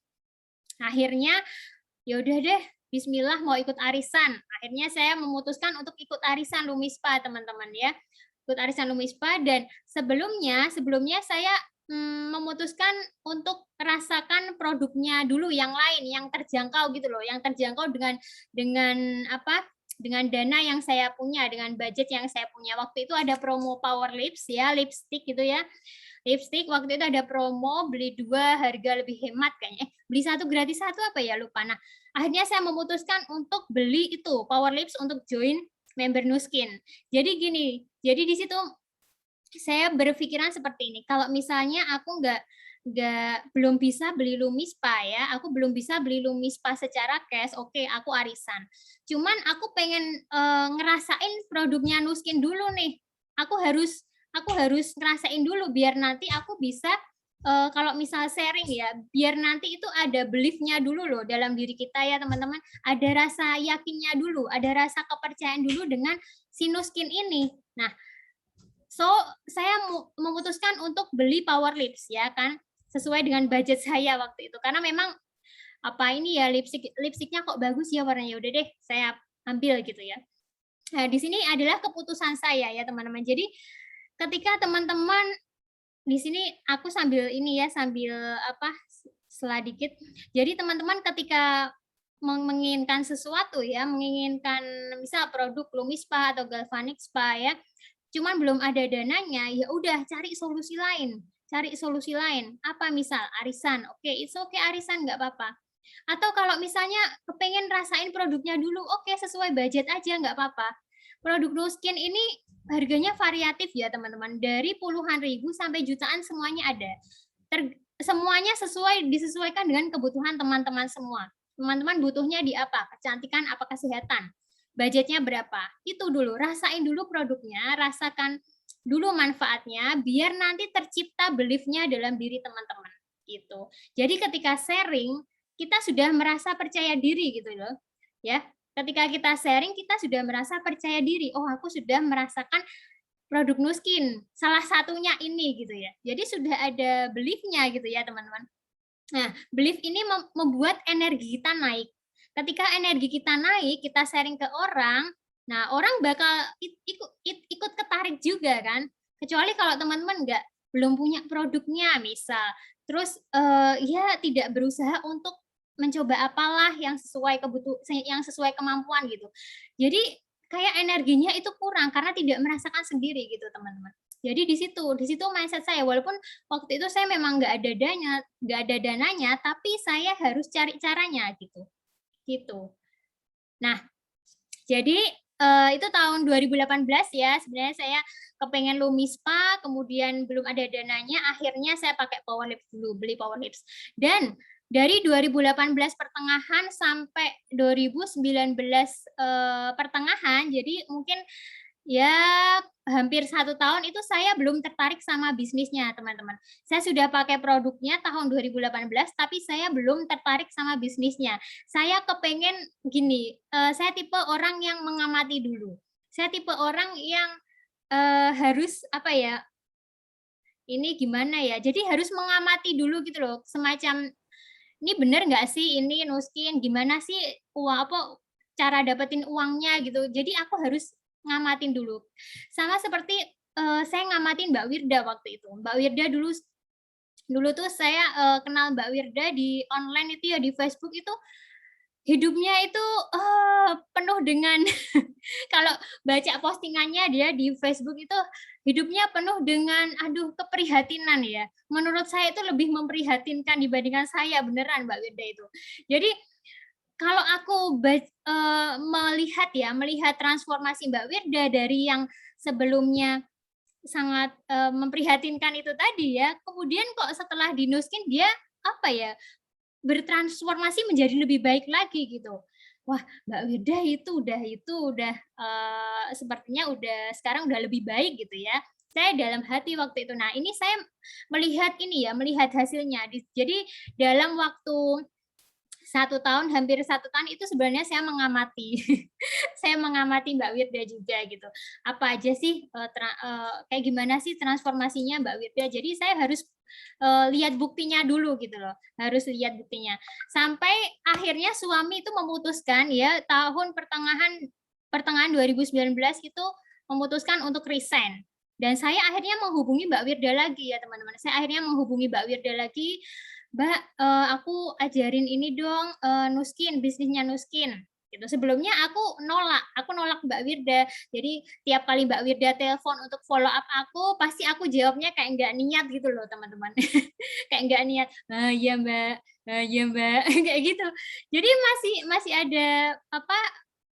Akhirnya ya udah deh, Bismillah mau ikut arisan. Akhirnya saya memutuskan untuk ikut arisan Lumispa, teman-teman ya. Ikut arisan Lumispa, dan sebelumnya saya memutuskan untuk merasakan produknya dulu yang lain, yang terjangkau gitu loh, yang terjangkau dengan apa? Dengan dana yang saya punya, dengan budget yang saya punya. Waktu itu ada promo Power Lips ya, lipstick gitu ya. Lipstick waktu itu ada promo, beli 2 harga lebih hemat kayaknya. Beli 1 gratis 1 apa ya, lupa. Nah, akhirnya saya memutuskan untuk beli itu Power Lips untuk join member Nuskin. Jadi gini, jadi di situ saya berpikiran seperti ini. Kalau misalnya aku belum bisa beli Lumispa ya, aku belum bisa beli Lumispa secara cash, oke, aku arisan. Cuman aku pengen ngerasain produknya Nuskin dulu nih. Aku harus ngerasain dulu biar nanti aku bisa kalau misal sharing ya, biar nanti itu ada belief-nya dulu loh dalam diri kita ya teman-teman. Ada rasa yakinnya dulu, ada rasa kepercayaan dulu dengan si Nuskin ini. Nah, so saya memutuskan untuk beli Power Lips ya kan, sesuai dengan budget saya waktu itu. Karena memang apa ini ya, lipstiknya kok bagus ya warnanya, udah deh saya ambil gitu ya. Nah, di sini adalah keputusan saya ya teman-teman. Jadi ketika teman-teman di sini aku sambil ini ya, sambil apa, selah dikit. Jadi teman-teman ketika menginginkan sesuatu ya, menginginkan misal produk Lumispa atau Galvanic Spa ya, cuman belum ada dananya, ya udah cari solusi lain. Cari solusi lain. Apa misal arisan? Oke, it's okay arisan nggak apa-apa. Atau kalau misalnya kepengen rasain produknya dulu, oke sesuai budget aja nggak apa-apa. Produk Nuskin ini harganya variatif ya teman-teman, dari puluhan ribu sampai jutaan semuanya ada. Semuanya disesuaikan dengan kebutuhan teman-teman semua. Teman-teman butuhnya di apa? Kecantikan apa kesehatan? Budgetnya berapa? Itu dulu, rasain dulu produknya, rasakan dulu manfaatnya, biar nanti tercipta belief-nya dalam diri teman-teman. Gitu. Jadi ketika sharing, kita sudah merasa percaya diri gitu loh. Ya, ketika kita sharing kita sudah merasa percaya diri. Oh, aku sudah merasakan produk Nuskin, salah satunya ini gitu ya. Jadi sudah ada belief-nya gitu ya, teman-teman. Nah, belief ini membuat energi kita naik. Ketika energi kita naik, kita sharing ke orang, nah orang bakal ikut ketarik juga kan. Kecuali kalau teman-teman belum punya produknya misal, terus ya tidak berusaha untuk mencoba apalah yang sesuai kemampuan gitu. Jadi kayak energinya itu kurang karena tidak merasakan sendiri gitu teman-teman. Jadi di situ mindset saya, walaupun waktu itu saya memang nggak ada dananya, tapi saya harus cari caranya gitu. Nah, jadi itu tahun 2018 ya, sebenarnya saya kepengen Lumispa, kemudian belum ada dananya, akhirnya saya pakai Power Lips dulu, beli Power Lips. Dan dari 2018 pertengahan sampai 2019 pertengahan, jadi mungkin ya hampir 1 tahun itu saya belum tertarik sama bisnisnya teman-teman. Saya sudah pakai produknya tahun 2018, tapi saya belum tertarik sama bisnisnya. Saya kepengen gini, saya tipe orang yang mengamati dulu. Saya tipe orang yang harus apa ya, ini gimana ya, jadi harus mengamati dulu gitu loh, semacam ini bener nggak sih ini Nuskin, gimana sih cara dapetin uangnya gitu. Jadi aku harus ngamatin dulu. Sama seperti saya ngamatin Mbak Wirda waktu itu. Mbak Wirda dulu tuh saya kenal Mbak Wirda di online itu ya, di Facebook itu hidupnya itu penuh dengan kalau baca postingannya dia di Facebook itu hidupnya penuh dengan keprihatinan ya. Menurut saya itu lebih memprihatinkan dibandingkan saya, beneran Mbak Wirda itu. Jadi kalau aku melihat transformasi Mbak Wirda dari yang sebelumnya sangat memprihatinkan itu tadi ya, kemudian kok setelah di Nuskin dia bertransformasi menjadi lebih baik lagi gitu. Wah, Mbak Wirda itu udah sepertinya sekarang udah lebih baik gitu ya. Saya dalam hati waktu itu. Nah, ini saya melihat hasilnya. Jadi dalam waktu hampir 1 tahun itu sebenarnya saya mengamati, saya mengamati Mbak Wirda juga gitu. Apa aja sih, kayak gimana sih transformasinya Mbak Wirda. Jadi saya harus lihat buktinya dulu gitu loh, harus lihat buktinya. Sampai akhirnya suami itu memutuskan ya tahun pertengahan 2019 itu memutuskan untuk resign. Dan saya akhirnya menghubungi Mbak Wirda lagi ya teman-teman. Saya akhirnya menghubungi Mbak Wirda lagi, Mbak, aku ajarin ini dong, Nuskin, bisnisnya Nuskin. Gitu. Sebelumnya aku nolak Mbak Wirda. Jadi tiap kali Mbak Wirda telepon untuk follow up aku, pasti aku jawabnya kayak nggak niat gitu loh teman-teman. Kayak nggak niat. Iya Mbak, iya Mbak, kayak gitu. Jadi masih ada apa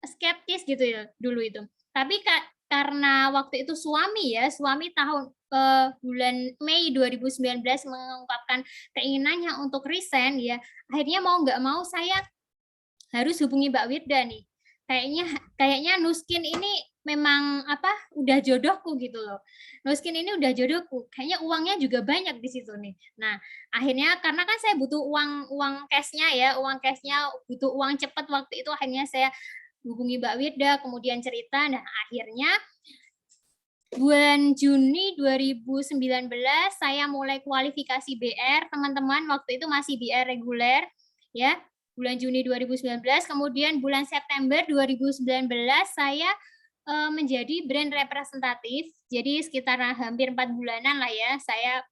skeptis gitu ya dulu itu. Tapi karena waktu itu suami tahun bulan Mei 2019 mengungkapkan keinginannya untuk resign ya, akhirnya mau nggak mau saya harus hubungi Mbak Wirda nih. Kayaknya Nuskin ini memang udah jodohku gitu loh. Nuskin ini udah jodohku. Kayaknya uangnya juga banyak di situ nih. Nah, akhirnya karena kan saya butuh uang cashnya butuh uang cepat waktu itu, akhirnya saya hubungi Mbak Wirda, kemudian cerita. Nah, akhirnya bulan Juni 2019 saya mulai kualifikasi BR, teman-teman. Waktu itu masih BR reguler ya. Bulan Juni 2019, kemudian bulan September 2019 saya menjadi brand representatif. Jadi sekitar hampir 4 bulanan lah ya saya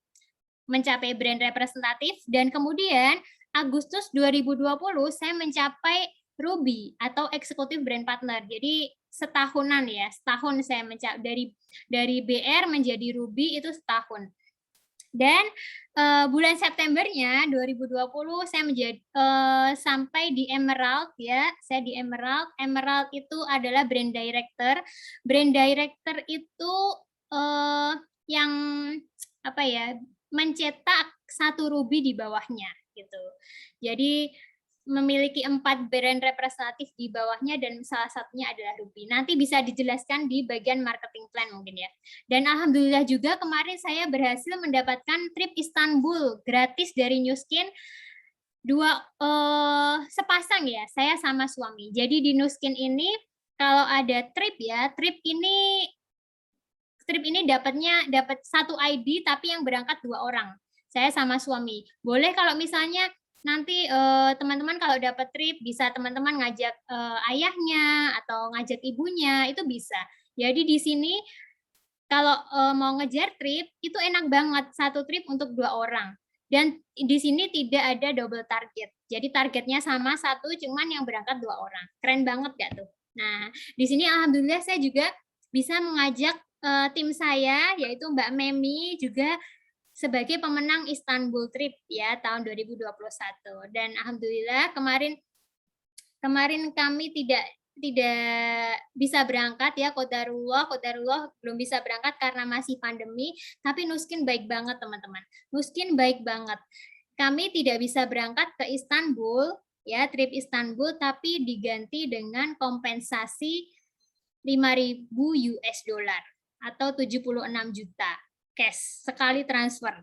mencapai brand representatif, dan kemudian Agustus 2020 saya mencapai Ruby atau eksekutif brand partner. Jadi setahunan ya, setahun saya mencapai dari BR menjadi Ruby itu setahun. Dan bulan Septembernya 2020 saya menjadi sampai di Emerald ya. Saya di Emerald. Emerald itu adalah brand director. Brand director itu yang mencetak satu Ruby di bawahnya gitu. Jadi memiliki 4 brand representatif di bawahnya dan salah satunya adalah Ruby. Nanti bisa dijelaskan di bagian marketing plan mungkin ya. Dan alhamdulillah juga kemarin saya berhasil mendapatkan trip Istanbul gratis dari Nuskin, sepasang ya, saya sama suami. Jadi di Nuskin ini kalau ada trip ya, trip ini dapat satu ID tapi yang berangkat 2 orang. Saya sama suami. Boleh kalau misalnya nanti teman-teman kalau dapat trip bisa teman-teman ngajak ayahnya atau ngajak ibunya, itu bisa. Jadi di sini kalau mau ngejar trip itu enak banget, satu trip untuk 2 orang. Dan di sini tidak ada double target. Jadi targetnya sama satu, cuman yang berangkat 2 orang. Keren banget gak tuh? Nah, di sini alhamdulillah saya juga bisa mengajak tim saya yaitu Mbak Memi juga sebagai pemenang Istanbul Trip ya tahun 2021, dan alhamdulillah kemarin kami tidak bisa berangkat ya, qadarullah belum bisa berangkat karena masih pandemi, tapi Nuskin baik banget teman-teman. Nuskin baik banget. Kami tidak bisa berangkat ke Istanbul ya, trip Istanbul, tapi diganti dengan kompensasi 5.000 US dollar atau 76 juta cash sekali transfer.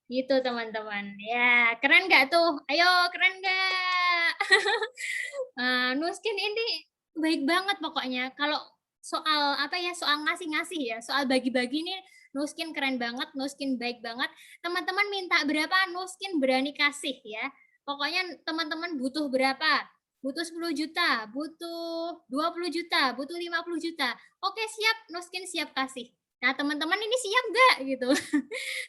Gitu teman-teman. Ya, keren nggak tuh? Ayo, keren nggak? Nuskin ini baik banget pokoknya. Kalau soal soal ngasih-ngasih ya, soal bagi-bagi nih Nuskin keren banget, Nuskin baik banget. Teman-teman minta berapa, Nuskin berani kasih ya. Pokoknya teman-teman butuh berapa? Butuh 10 juta, butuh 20 juta, butuh 50 juta. Oke, siap, Nuskin siap kasih. Nah, teman-teman ini siap nggak gitu?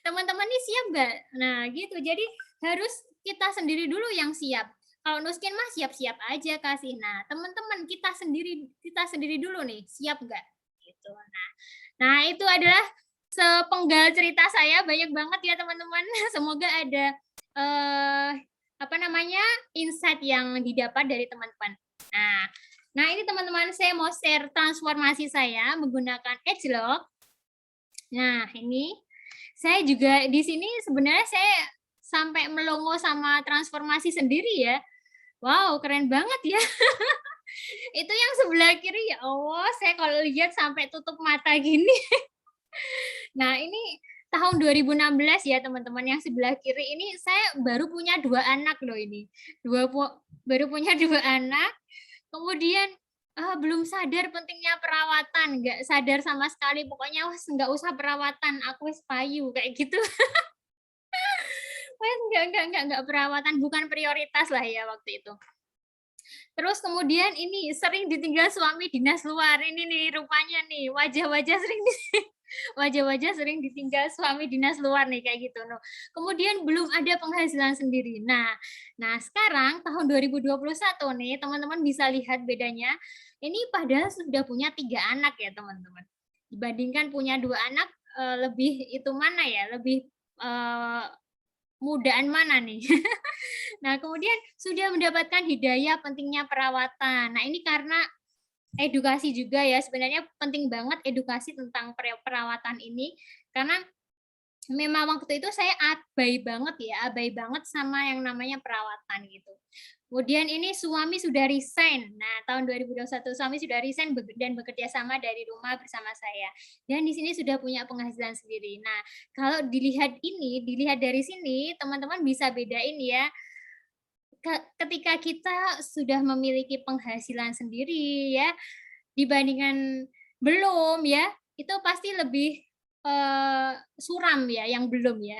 Teman-teman ini siap nggak? Nah, gitu. Jadi harus kita sendiri dulu yang siap. Kalau Nuskin mah siap-siap aja kasih. Nah, teman-teman kita sendiri dulu nih, siap nggak? Gitu. Nah, itu adalah sepenggal cerita saya, banyak banget ya teman-teman. Semoga ada insight yang didapat dari teman-teman. Nah, ini teman-teman saya mau share transformasi saya menggunakan Edgelog. Nah, ini saya juga di sini sebenarnya saya sampai melongo sama transformasi sendiri ya. Wow, keren banget ya. Itu yang sebelah kiri ya Allah, saya kalau lihat sampai tutup mata gini. Nah, ini tahun 2016 ya teman-teman, yang sebelah kiri ini saya baru punya 2 anak loh ini. Baru punya 2 anak, kemudian belum sadar pentingnya perawatan, nggak sadar sama sekali, pokoknya wes nggak usah perawatan, aku wes payu kayak gitu. Wes nggak perawatan, bukan prioritas lah ya waktu itu. Terus kemudian ini sering ditinggal suami dinas luar, ini nih rupanya nih wajah-wajah sering ditinggal suami dinas luar nih kayak gitu. No. Kemudian belum ada penghasilan sendiri. Nah sekarang tahun 2021 nih teman-teman bisa lihat bedanya. Ini padahal sudah punya 3 anak ya teman-teman. Dibandingkan punya 2 anak, lebih itu mana ya? Lebih mudaan mana nih? Nah, kemudian sudah mendapatkan hidayah pentingnya perawatan. Nah, ini karena edukasi juga ya, sebenarnya penting banget edukasi tentang perawatan ini, karena memang waktu itu saya abai banget sama yang namanya perawatan gitu. Kemudian ini suami sudah resign. Nah, tahun 2021 suami sudah resign dan bekerja sama dari rumah bersama saya. Dan di sini sudah punya penghasilan sendiri. Nah, kalau dilihat dari sini, teman-teman bisa bedain ya. Ketika kita sudah memiliki penghasilan sendiri ya, dibandingkan belum ya, itu pasti lebih suram ya yang belum ya.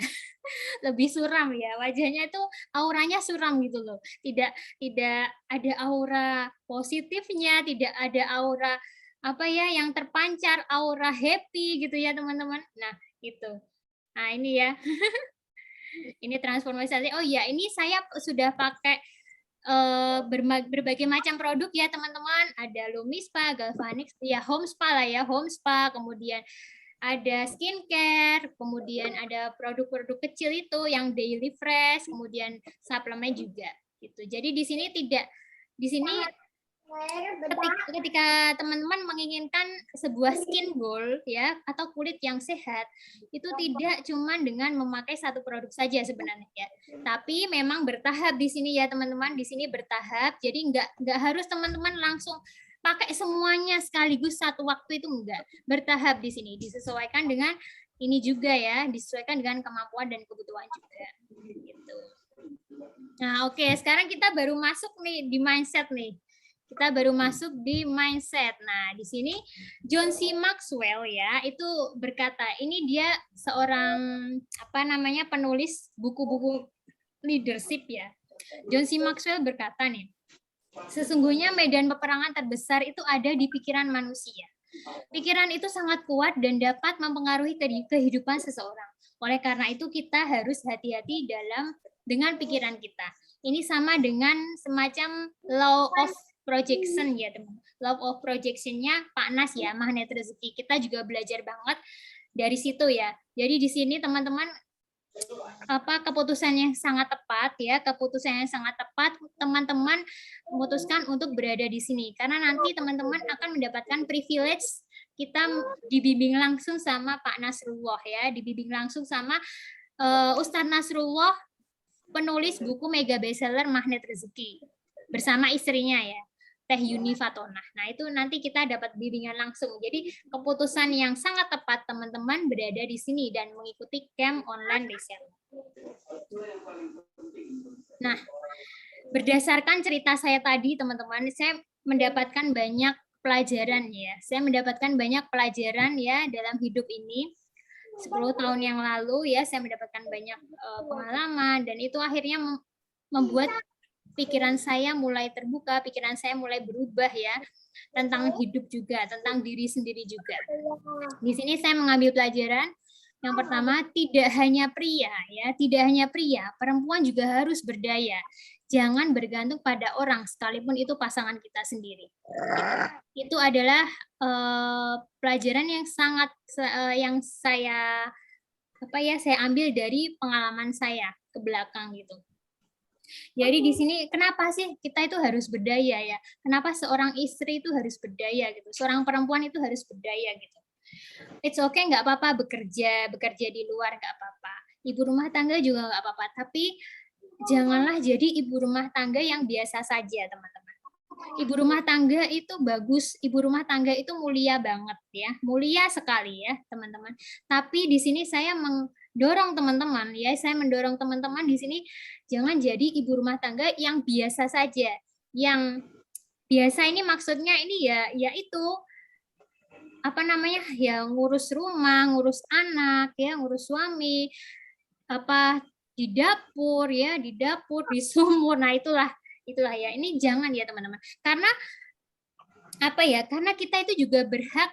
Lebih suram ya, wajahnya itu auranya suram gitu loh. Tidak ada aura positifnya, tidak ada aura apa ya yang terpancar, aura happy gitu ya teman-teman. Nah, gitu. Nah, ini ya. Ini transformasi. Oh iya, ini saya sudah pakai berbagai macam produk ya teman-teman. Ada Lumispa, Galvanix, ya home spa lah ya, home spa, kemudian ada skincare, kemudian ada produk-produk kecil itu yang daily fresh, kemudian suplemen juga gitu. Jadi di sini ketika teman-teman menginginkan sebuah skin goal ya atau kulit yang sehat, itu tidak cuma dengan memakai satu produk saja sebenarnya ya. Tapi memang bertahap di sini ya teman-teman, di sini bertahap. Jadi nggak harus teman-teman langsung pakai semuanya sekaligus satu waktu, itu enggak. Bertahap di sini, disesuaikan dengan ini juga ya, disesuaikan dengan kemampuan dan kebutuhan juga. Gitu. Nah, oke, sekarang kita baru masuk nih di mindset nih. Kita baru masuk di mindset. Nah, di sini John C. Maxwell ya, itu berkata, ini dia seorang penulis buku-buku leadership ya. John C. Maxwell berkata nih, sesungguhnya medan peperangan terbesar itu ada di pikiran manusia. Pikiran itu sangat kuat dan dapat mempengaruhi kehidupan seseorang. Oleh karena itu kita harus hati-hati dengan pikiran kita. Ini sama dengan semacam law of projection ya teman. Law of projection-nya Pak Nas ya, magnet rezeki. Kita juga belajar banget dari situ ya. Jadi di sini teman-teman keputusan yang sangat tepat ya, teman-teman memutuskan untuk berada di sini karena nanti teman-teman akan mendapatkan privilege, kita dibimbing langsung sama Pak Nasrullah ya, dibimbing langsung sama Ustadz Nasrullah, penulis buku mega bestseller Magnet Rezeki bersama istrinya ya, Teh Yuni Fatonah. Nah, itu nanti kita dapat bimbingan langsung. Jadi, keputusan yang sangat tepat teman-teman berada di sini dan mengikuti camp online reseller. Nah, berdasarkan cerita saya tadi, teman-teman, saya mendapatkan banyak pelajaran ya. Saya mendapatkan banyak pelajaran ya dalam hidup ini. 10 tahun yang lalu ya, saya mendapatkan banyak pengalaman dan itu akhirnya membuat pikiran saya mulai terbuka, pikiran saya mulai berubah ya, tentang hidup juga, tentang diri sendiri juga. Di sini saya mengambil pelajaran, yang pertama, tidak hanya pria, perempuan juga harus berdaya. Jangan bergantung pada orang, sekalipun itu pasangan kita sendiri. Itu adalah pelajaran yang sangat yang saya ambil dari pengalaman saya ke belakang gitu. Jadi di sini kenapa sih kita itu harus berdaya ya? Kenapa seorang istri itu harus berdaya gitu? Seorang perempuan itu harus berdaya gitu. It's okay, nggak apa-apa bekerja di luar nggak apa-apa. Ibu rumah tangga juga nggak apa-apa. Tapi janganlah jadi ibu rumah tangga yang biasa saja teman-teman. ibu rumah tangga itu bagus, ibu rumah tangga itu mulia banget ya, mulia sekali ya teman-teman. Tapi di sini saya mendorong teman-teman ya, saya mendorong teman-teman di sini jangan jadi ibu rumah tangga yang biasa saja. Yang biasa ini maksudnya ini ya, yaitu apa namanya ya, ngurus rumah, ngurus anak ya, ngurus suami, apa di dapur ya, di dapur, di sumur. Nah, itulah ya. Ini jangan ya teman-teman. Karena apa ya? Karena kita itu juga berhak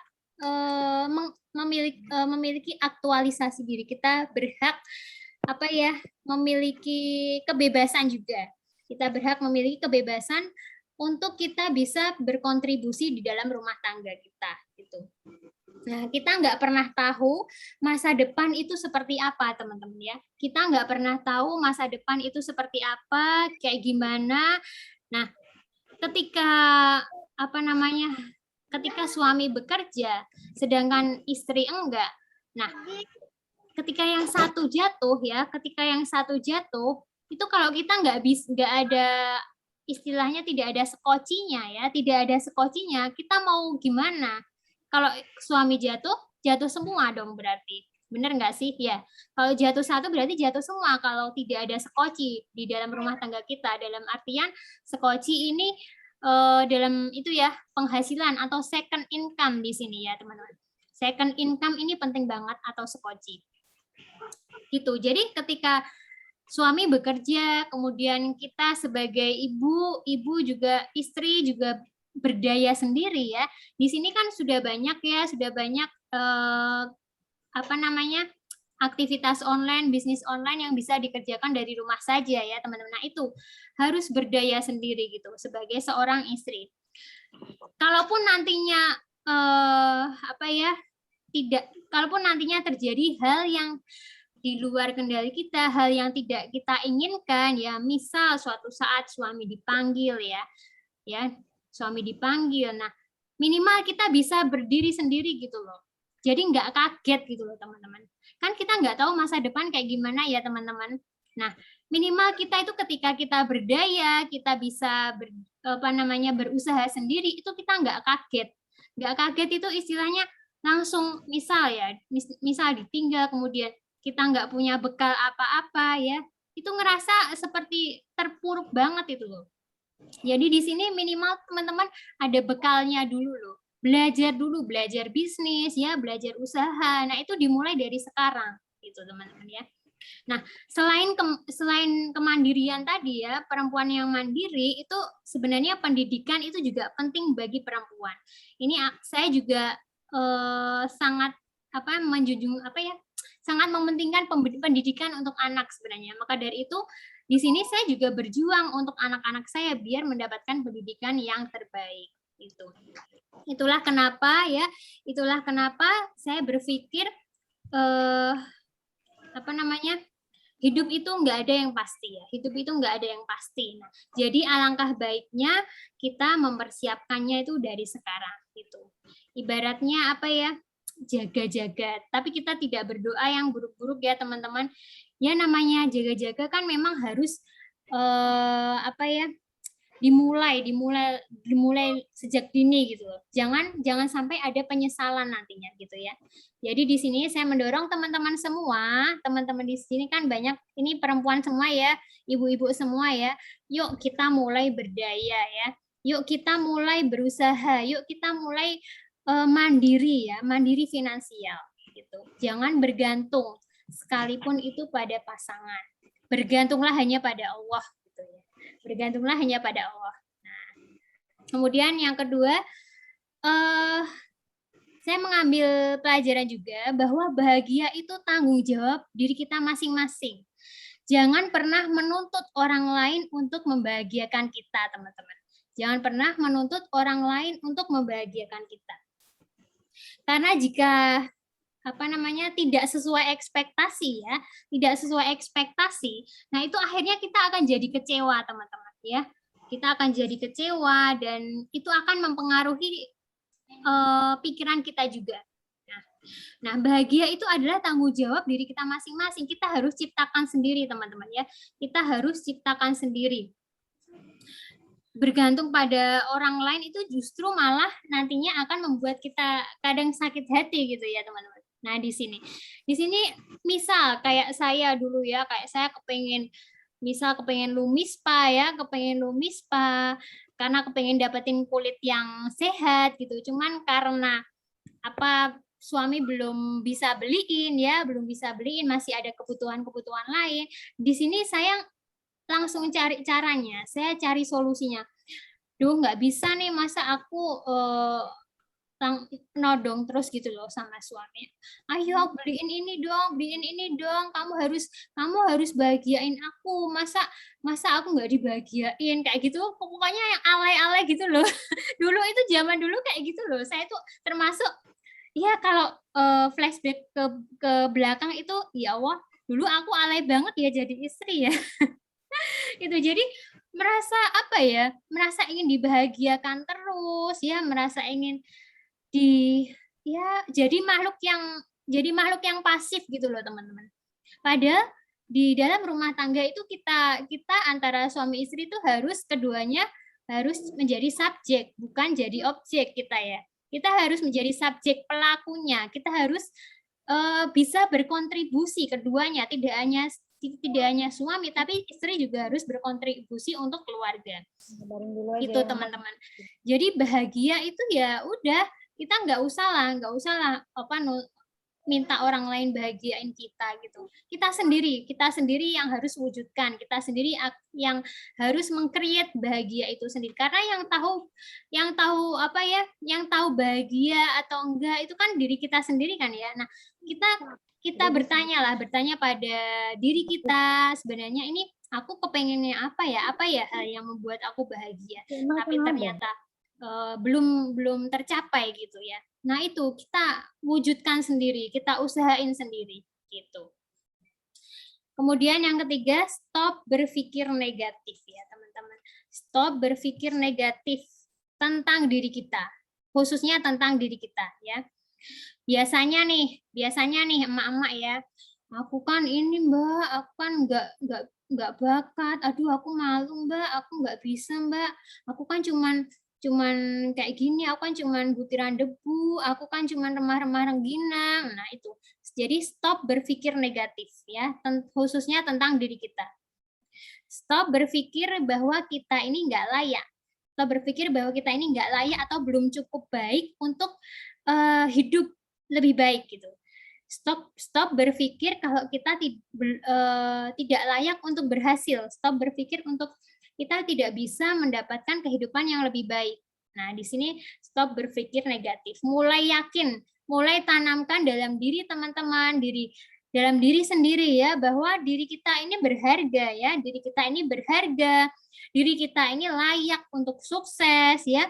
memiliki aktualisasi diri. Kita berhak apa ya? Memiliki kebebasan juga. Kita berhak memiliki kebebasan untuk kita bisa berkontribusi di dalam rumah tangga kita gitu. Nah, kita nggak pernah tahu masa depan itu seperti apa, teman-teman ya. Kita nggak pernah tahu masa depan itu seperti apa, kayak gimana. Nah, ketika apa namanya, ketika suami bekerja, sedangkan istri enggak. Nah, ketika yang satu jatuh ya, itu kalau kita nggak ada istilahnya, tidak ada sekocinya ya, kita mau gimana? Kalau suami jatuh semua dong berarti. Benar nggak sih? Ya. Kalau jatuh satu berarti jatuh semua kalau tidak ada sekoci di dalam rumah tangga kita. Dalam artian sekoci ini dalam itu ya, penghasilan atau second income di sini ya, teman-teman. Second income ini penting banget, atau sekoci. Gitu. Jadi ketika suami bekerja, kemudian kita sebagai ibu juga, istri juga berdaya sendiri ya. Di sini kan sudah banyak apa namanya, aktivitas online, bisnis online yang bisa dikerjakan dari rumah saja ya teman-teman. Nah, itu harus berdaya sendiri gitu sebagai seorang istri. Kalaupun nantinya kalaupun nantinya terjadi hal yang di luar kendali kita, hal yang tidak kita inginkan ya, misal suatu saat suami dipanggil ya, suami dipanggil. Nah, minimal kita bisa berdiri sendiri gitu loh. Jadi nggak kaget gitu loh teman-teman. Kan kita nggak tahu masa depan kayak gimana ya teman-teman. Nah, minimal kita itu ketika kita berdaya, kita bisa berusaha sendiri, itu kita nggak kaget. Nggak kaget itu istilahnya langsung misal ditinggal, kemudian kita nggak punya bekal apa-apa ya, itu ngerasa seperti terpuruk banget itu loh. Jadi di sini minimal teman-teman ada bekalnya dulu loh. Belajar bisnis ya, belajar usaha. Nah, itu dimulai dari sekarang gitu teman-teman ya. Nah, selain kemandirian tadi ya, perempuan yang mandiri itu sebenarnya pendidikan itu juga penting bagi perempuan. Ini saya juga sangat sangat mementingkan pendidikan untuk anak sebenarnya. Maka dari itu di sini saya juga berjuang untuk anak-anak saya biar mendapatkan pendidikan yang terbaik. Itulah kenapa saya berpikir hidup itu nggak ada yang pasti ya. Nah, jadi alangkah baiknya kita mempersiapkannya itu dari sekarang gitu. Ibaratnya apa ya? Jaga-jaga, tapi kita tidak berdoa yang buruk-buruk ya teman-teman. Ya namanya jaga-jaga kan memang harus dimulai sejak dini gitu loh. Jangan sampai ada penyesalan nantinya gitu ya. Jadi di sini saya mendorong teman-teman semua, teman-teman di sini kan banyak ini perempuan semua ya, ibu-ibu semua ya. Yuk kita mulai berdaya ya. Yuk kita mulai berusaha, yuk kita mulai mandiri ya, mandiri finansial gitu. Jangan bergantung sekalipun itu pada pasangan. Bergantunglah hanya pada Allah gitu ya. Bergantunglah hanya pada Allah. Nah, kemudian yang kedua, saya mengambil pelajaran juga bahwa bahagia itu tanggung jawab diri kita masing-masing. Jangan pernah menuntut orang lain untuk membahagiakan kita, teman-teman. Jangan pernah menuntut orang lain untuk membahagiakan kita. Karena jika tidak sesuai ekspektasi ya, nah itu akhirnya kita akan jadi kecewa teman-teman ya, kita akan jadi kecewa dan itu akan mempengaruhi pikiran kita juga. Nah, bahagia itu adalah tanggung jawab diri kita masing-masing. Kita harus ciptakan sendiri teman-teman ya, kita harus ciptakan sendiri. bergantung pada orang lain itu justru malah nantinya akan membuat kita kadang sakit hati gitu ya teman-teman. Nah di sini misal kayak saya dulu ya, kayak saya kepengen lumispa ya, kepengen lumispa karena kepengen dapetin kulit yang sehat gitu. Cuman karena apa suami belum bisa beliin ya, belum bisa beliin, masih ada kebutuhan-kebutuhan lain. Di sini saya langsung cari caranya, saya cari solusinya. Duh, nggak bisa nih, masa aku nodong terus gitu loh sama suami. Ayo beliin ini dong. Kamu harus bahagiain aku. Masa aku nggak dibahagiain kayak gitu. Pokoknya yang alay-alay gitu loh. Dulu itu zaman dulu kayak gitu loh. Saya tuh termasuk ya kalau flashback ke belakang itu ya Allah, dulu aku alay banget ya jadi istri ya. Itu jadi merasa ingin dibahagiakan terus ya, merasa ingin di ya jadi makhluk yang pasif gitu loh teman-teman. Padahal di dalam rumah tangga itu kita antara suami istri itu keduanya harus menjadi subjek, bukan jadi objek kita ya. Kita harus menjadi subjek pelakunya. Kita harus bisa berkontribusi keduanya, tidak hanya suami tapi istri juga harus berkontribusi untuk keluarga. Itu teman-teman. Jadi bahagia itu ya udah, kita nggak usah lah minta orang lain bahagiain kita gitu. Kita sendiri yang harus wujudkan, kita sendiri yang harus meng-create bahagia itu sendiri. Karena yang tahu bahagia atau enggak itu kan diri kita sendiri kan ya. Nah, kita bertanya pada diri kita, sebenarnya ini aku kepengennya apa ya hal yang membuat aku bahagia, tapi ternyata belum tercapai gitu ya. Nah itu kita wujudkan sendiri, kita usahain sendiri gitu. Kemudian yang ketiga, stop berpikir negatif ya teman-teman. Stop berpikir negatif tentang diri kita, khususnya tentang diri kita ya. Biasanya nih emak-emak ya, aku kan ini mbak, aku kan nggak bakat, aduh aku malu mbak, aku nggak bisa mbak, aku kan cuman kayak gini, aku kan cuman butiran debu, aku kan cuman remah-remah rengginang. Nah itu, jadi stop berpikir negatif ya, khususnya tentang diri kita. Stop berpikir bahwa kita ini nggak layak, stop berpikir bahwa kita ini nggak layak atau belum cukup baik untuk hidup lebih baik gitu. Stop berpikir kalau kita tidak layak untuk berhasil. Stop berpikir untuk kita tidak bisa mendapatkan kehidupan yang lebih baik. Nah, di sini stop berpikir negatif. Mulai tanamkan dalam diri teman-teman, dalam diri sendiri ya, bahwa diri kita ini berharga ya, diri kita ini berharga, diri kita ini layak untuk sukses ya.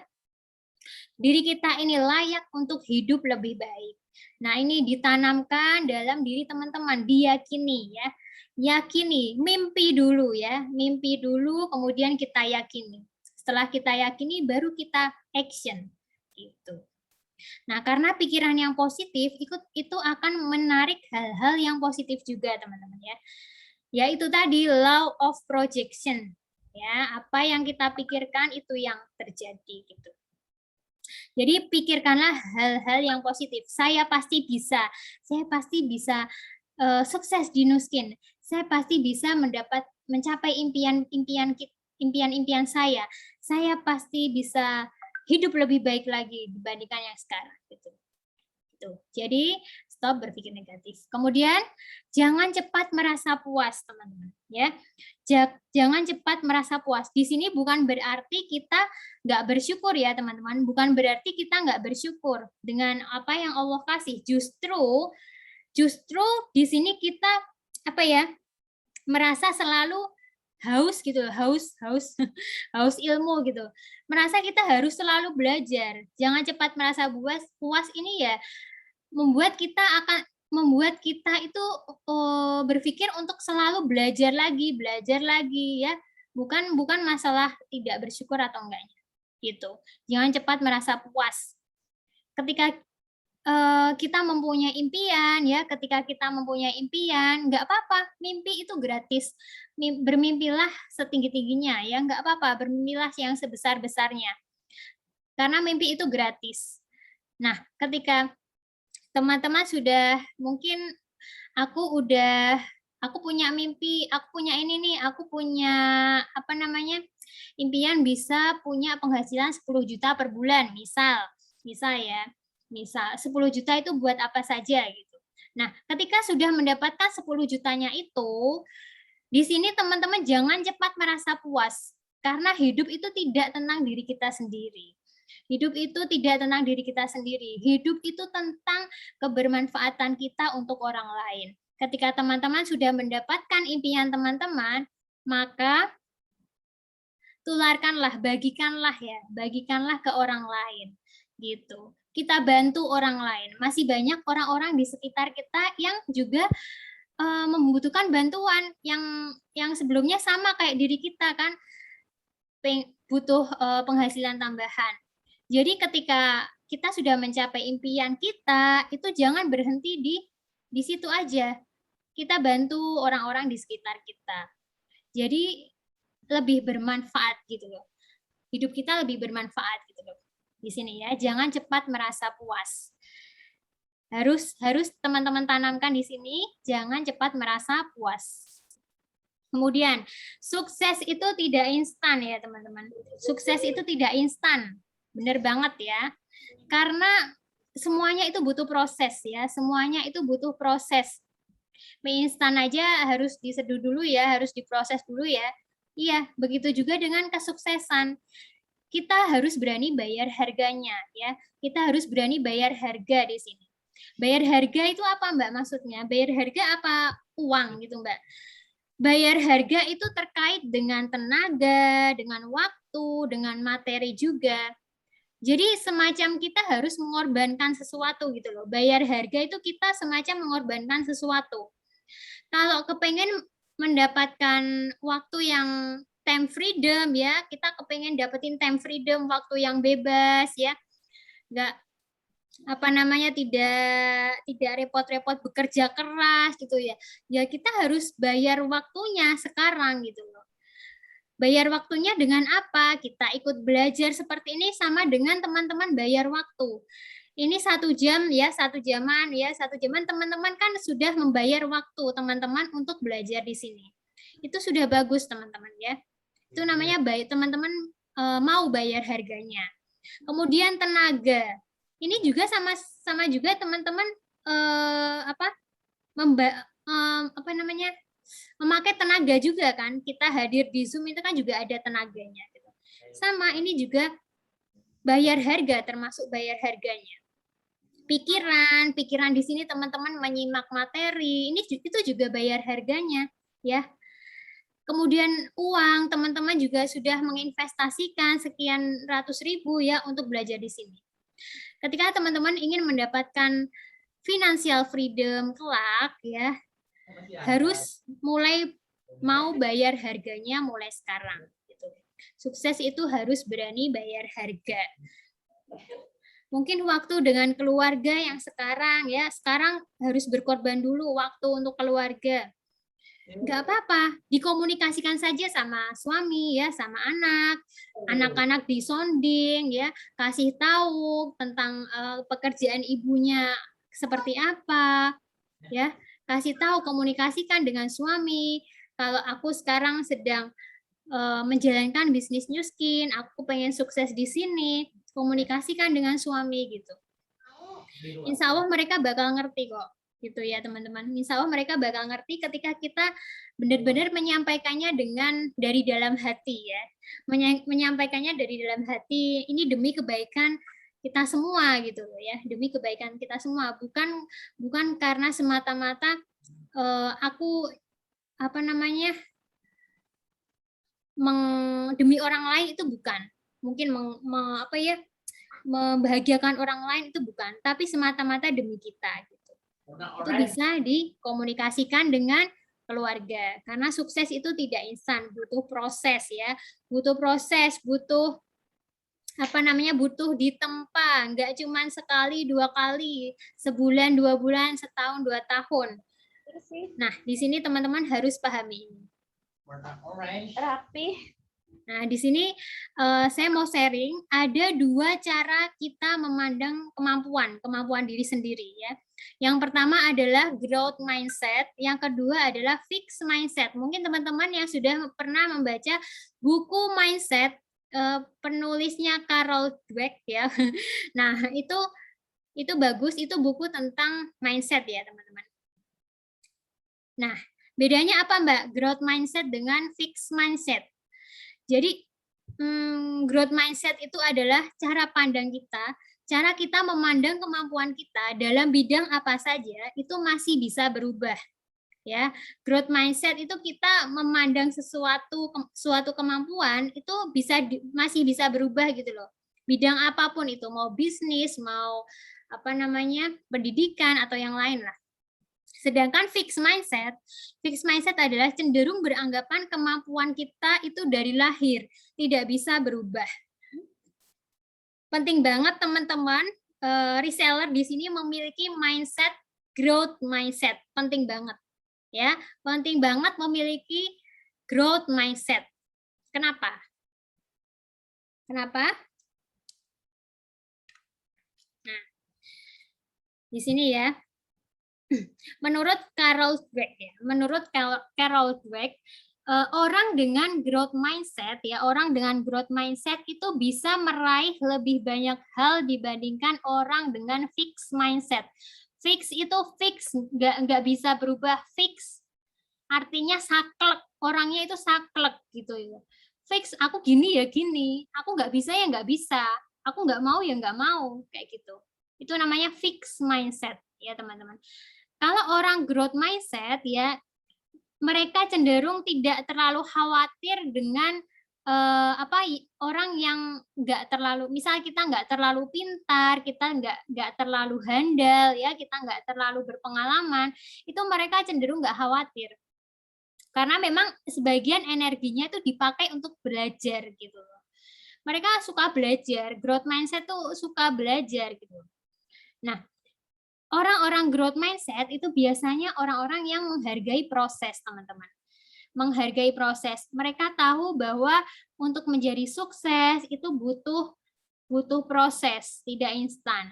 Diri kita ini layak untuk hidup lebih baik. Nah, ini ditanamkan dalam diri teman-teman, diyakini ya. Yakini, mimpi dulu ya. Mimpi dulu, kemudian kita yakini. Setelah kita yakini, baru kita action. Gitu. Nah, karena pikiran yang positif, itu akan menarik hal-hal yang positif juga, teman-teman ya. Ya, itu tadi, law of projection. Ya, apa yang kita pikirkan, itu yang terjadi, gitu. Jadi pikirkanlah hal-hal yang positif. Saya pasti bisa sukses di Nuskin. Saya pasti bisa mencapai impian-impian saya. Saya pasti bisa hidup lebih baik lagi dibandingkan yang sekarang gitu. Jadi stop berpikir negatif. Kemudian jangan cepat merasa puas, teman-teman ya. Jangan cepat merasa puas. Di sini bukan berarti kita nggak bersyukur ya, teman-teman. Bukan berarti kita nggak bersyukur dengan apa yang Allah kasih. Justru di sini kita merasa selalu haus gitu, haus ilmu gitu. Merasa kita harus selalu belajar. Jangan cepat merasa puas ini ya membuat kita itu berpikir untuk selalu belajar lagi ya, bukan masalah tidak bersyukur atau enggaknya gitu. Jangan cepat merasa puas ketika kita mempunyai impian ya, nggak apa-apa, mimpi itu gratis. bermimpilah setinggi-tingginya ya, nggak apa-apa, bermimpilah yang sebesar-besarnya. Karena mimpi itu gratis. Nah, ketika teman-teman sudah mungkin aku punya mimpi, aku punya ini nih, aku punya apa namanya? Impian bisa punya penghasilan 10 juta per bulan, misal ya. Misal 10 juta itu buat apa saja gitu. Nah, ketika sudah mendapatkan 10 jutanya itu, di sini teman-teman jangan cepat merasa puas karena hidup itu tidak tentang diri kita sendiri. Hidup itu tidak tentang diri kita sendiri. Hidup itu tentang kebermanfaatan kita untuk orang lain. Ketika teman-teman sudah mendapatkan impian teman-teman, maka tularkanlah, bagikanlah ke orang lain. Gitu. Kita bantu orang lain. Masih banyak orang-orang di sekitar kita yang juga membutuhkan bantuan yang sebelumnya sama kayak diri kita kan butuh penghasilan tambahan. Jadi ketika kita sudah mencapai impian kita, itu jangan berhenti di situ aja. Kita bantu orang-orang di sekitar kita. Jadi lebih bermanfaat gitu loh. Hidup kita lebih bermanfaat gitu loh. Di sini ya, jangan cepat merasa puas. Harus teman-teman tanamkan di sini, jangan cepat merasa puas. Kemudian, sukses itu tidak instan ya teman-teman. Sukses itu tidak instan. Benar banget ya. Karena semuanya itu butuh proses ya. Semuanya itu butuh proses. Mie instan aja harus diseduh dulu ya, harus diproses dulu ya. Iya, begitu juga dengan kesuksesan. Kita harus berani bayar harganya ya. Kita harus berani bayar harga di sini. Bayar harga itu apa Mbak maksudnya? Bayar harga apa uang gitu Mbak? Bayar harga itu terkait dengan tenaga, dengan waktu, dengan materi juga. Jadi semacam kita harus mengorbankan sesuatu gitu loh. Bayar harga itu kita semacam mengorbankan sesuatu. Kalau kepengen mendapatkan waktu yang time freedom ya, kita kepengen dapetin time freedom, waktu yang bebas ya, nggak apa namanya tidak repot-repot bekerja keras gitu ya. Ya kita harus bayar waktunya sekarang gitu loh. Bayar waktunya dengan apa? Kita ikut belajar seperti ini sama dengan teman-teman bayar waktu. Ini 1 jam ya, 1 jaman ya, 1 jaman teman-teman kan sudah membayar waktu teman-teman untuk belajar di sini. Itu sudah bagus teman-teman ya. Itu namanya baik teman-teman mau bayar harganya. Kemudian tenaga. Ini juga sama juga teman-teman apa namanya? Memakai tenaga juga kan. Kita hadir di Zoom itu kan juga ada tenaganya gitu. Sama ini juga bayar harga, termasuk bayar harganya. Pikiran di sini teman-teman menyimak materi, ini itu juga bayar harganya ya. Kemudian uang, teman-teman juga sudah menginvestasikan sekian ratus ribu ya untuk belajar di sini. Ketika teman-teman ingin mendapatkan financial freedom kelak ya, harus mulai mau bayar harganya mulai sekarang. Gitu. Sukses itu harus berani bayar harga. Mungkin waktu dengan keluarga yang sekarang harus berkorban dulu waktu untuk keluarga. Nggak apa-apa, dikomunikasikan saja sama suami ya, sama anak-anak disonding ya, kasih tahu tentang pekerjaan ibunya seperti apa ya, kasih tahu, komunikasikan dengan suami. Kalau aku sekarang sedang menjalankan bisnis Nu Skin, aku pengen sukses di sini, komunikasikan dengan suami gitu. Insya Allah mereka bakal ngerti kok gitu ya teman-teman. Insya Allah mereka bakal ngerti ketika kita benar-benar menyampaikannya dari dalam hati ya. Menyampaikannya dari dalam hati, ini demi kebaikan kita semua gitu loh ya, demi kebaikan kita semua, bukan karena semata-mata aku apa namanya demi orang lain, itu bukan. Mungkin membahagiakan orang lain itu bukan, tapi semata-mata demi kita gitu. Itu bisa dikomunikasikan dengan keluarga, karena sukses itu tidak instan, butuh proses ya, butuh proses, butuh butuh ditempa, nggak cuma sekali 2 kali, sebulan 2 bulan, setahun 2 tahun. Nah di sini teman-teman harus pahami ini. Rapi. Nah, di sini saya mau sharing ada 2 cara kita memandang kemampuan diri sendiri ya. Yang pertama adalah growth mindset, yang kedua adalah fixed mindset. Mungkin teman-teman yang sudah pernah membaca buku mindset penulisnya Carol Dweck ya. Nah, itu bagus, itu buku tentang mindset ya, teman-teman. Nah, bedanya apa, Mbak? Growth mindset dengan fixed mindset. Jadi growth mindset itu adalah cara pandang kita, cara kita memandang kemampuan kita dalam bidang apa saja itu masih bisa berubah. Ya, growth mindset itu kita memandang suatu kemampuan itu masih bisa berubah gitu loh. Bidang apapun itu, mau bisnis, mau pendidikan atau yang lain lah. Sedangkan fixed mindset adalah cenderung beranggapan kemampuan kita itu dari lahir, tidak bisa berubah. Penting banget teman-teman, reseller di sini memiliki mindset, growth mindset, penting banget. Ya, penting banget memiliki growth mindset. Kenapa? Kenapa? Nah, di sini ya. Menurut Carol Dweck ya, orang dengan growth mindset itu bisa meraih lebih banyak hal dibandingkan orang dengan fixed mindset. Fix itu fix, nggak bisa berubah. Fix artinya saklek, orangnya itu saklek gitu ya. Fix, aku gini ya gini, aku nggak bisa ya nggak bisa, aku nggak mau ya nggak mau, kayak gitu. Itu namanya fixed mindset ya teman-teman. Kalau orang growth mindset ya, mereka cenderung tidak terlalu khawatir dengan orang yang nggak terlalu, misal kita nggak terlalu pintar, kita nggak terlalu handal ya, kita nggak terlalu berpengalaman, itu mereka cenderung nggak khawatir. Karena memang sebagian energinya itu dipakai untuk belajar gitu. Mereka suka belajar, growth mindset tuh suka belajar gitu. Nah, orang-orang growth mindset itu biasanya orang-orang yang menghargai proses, teman-teman. Menghargai proses. Mereka tahu bahwa untuk menjadi sukses itu butuh proses, tidak instan.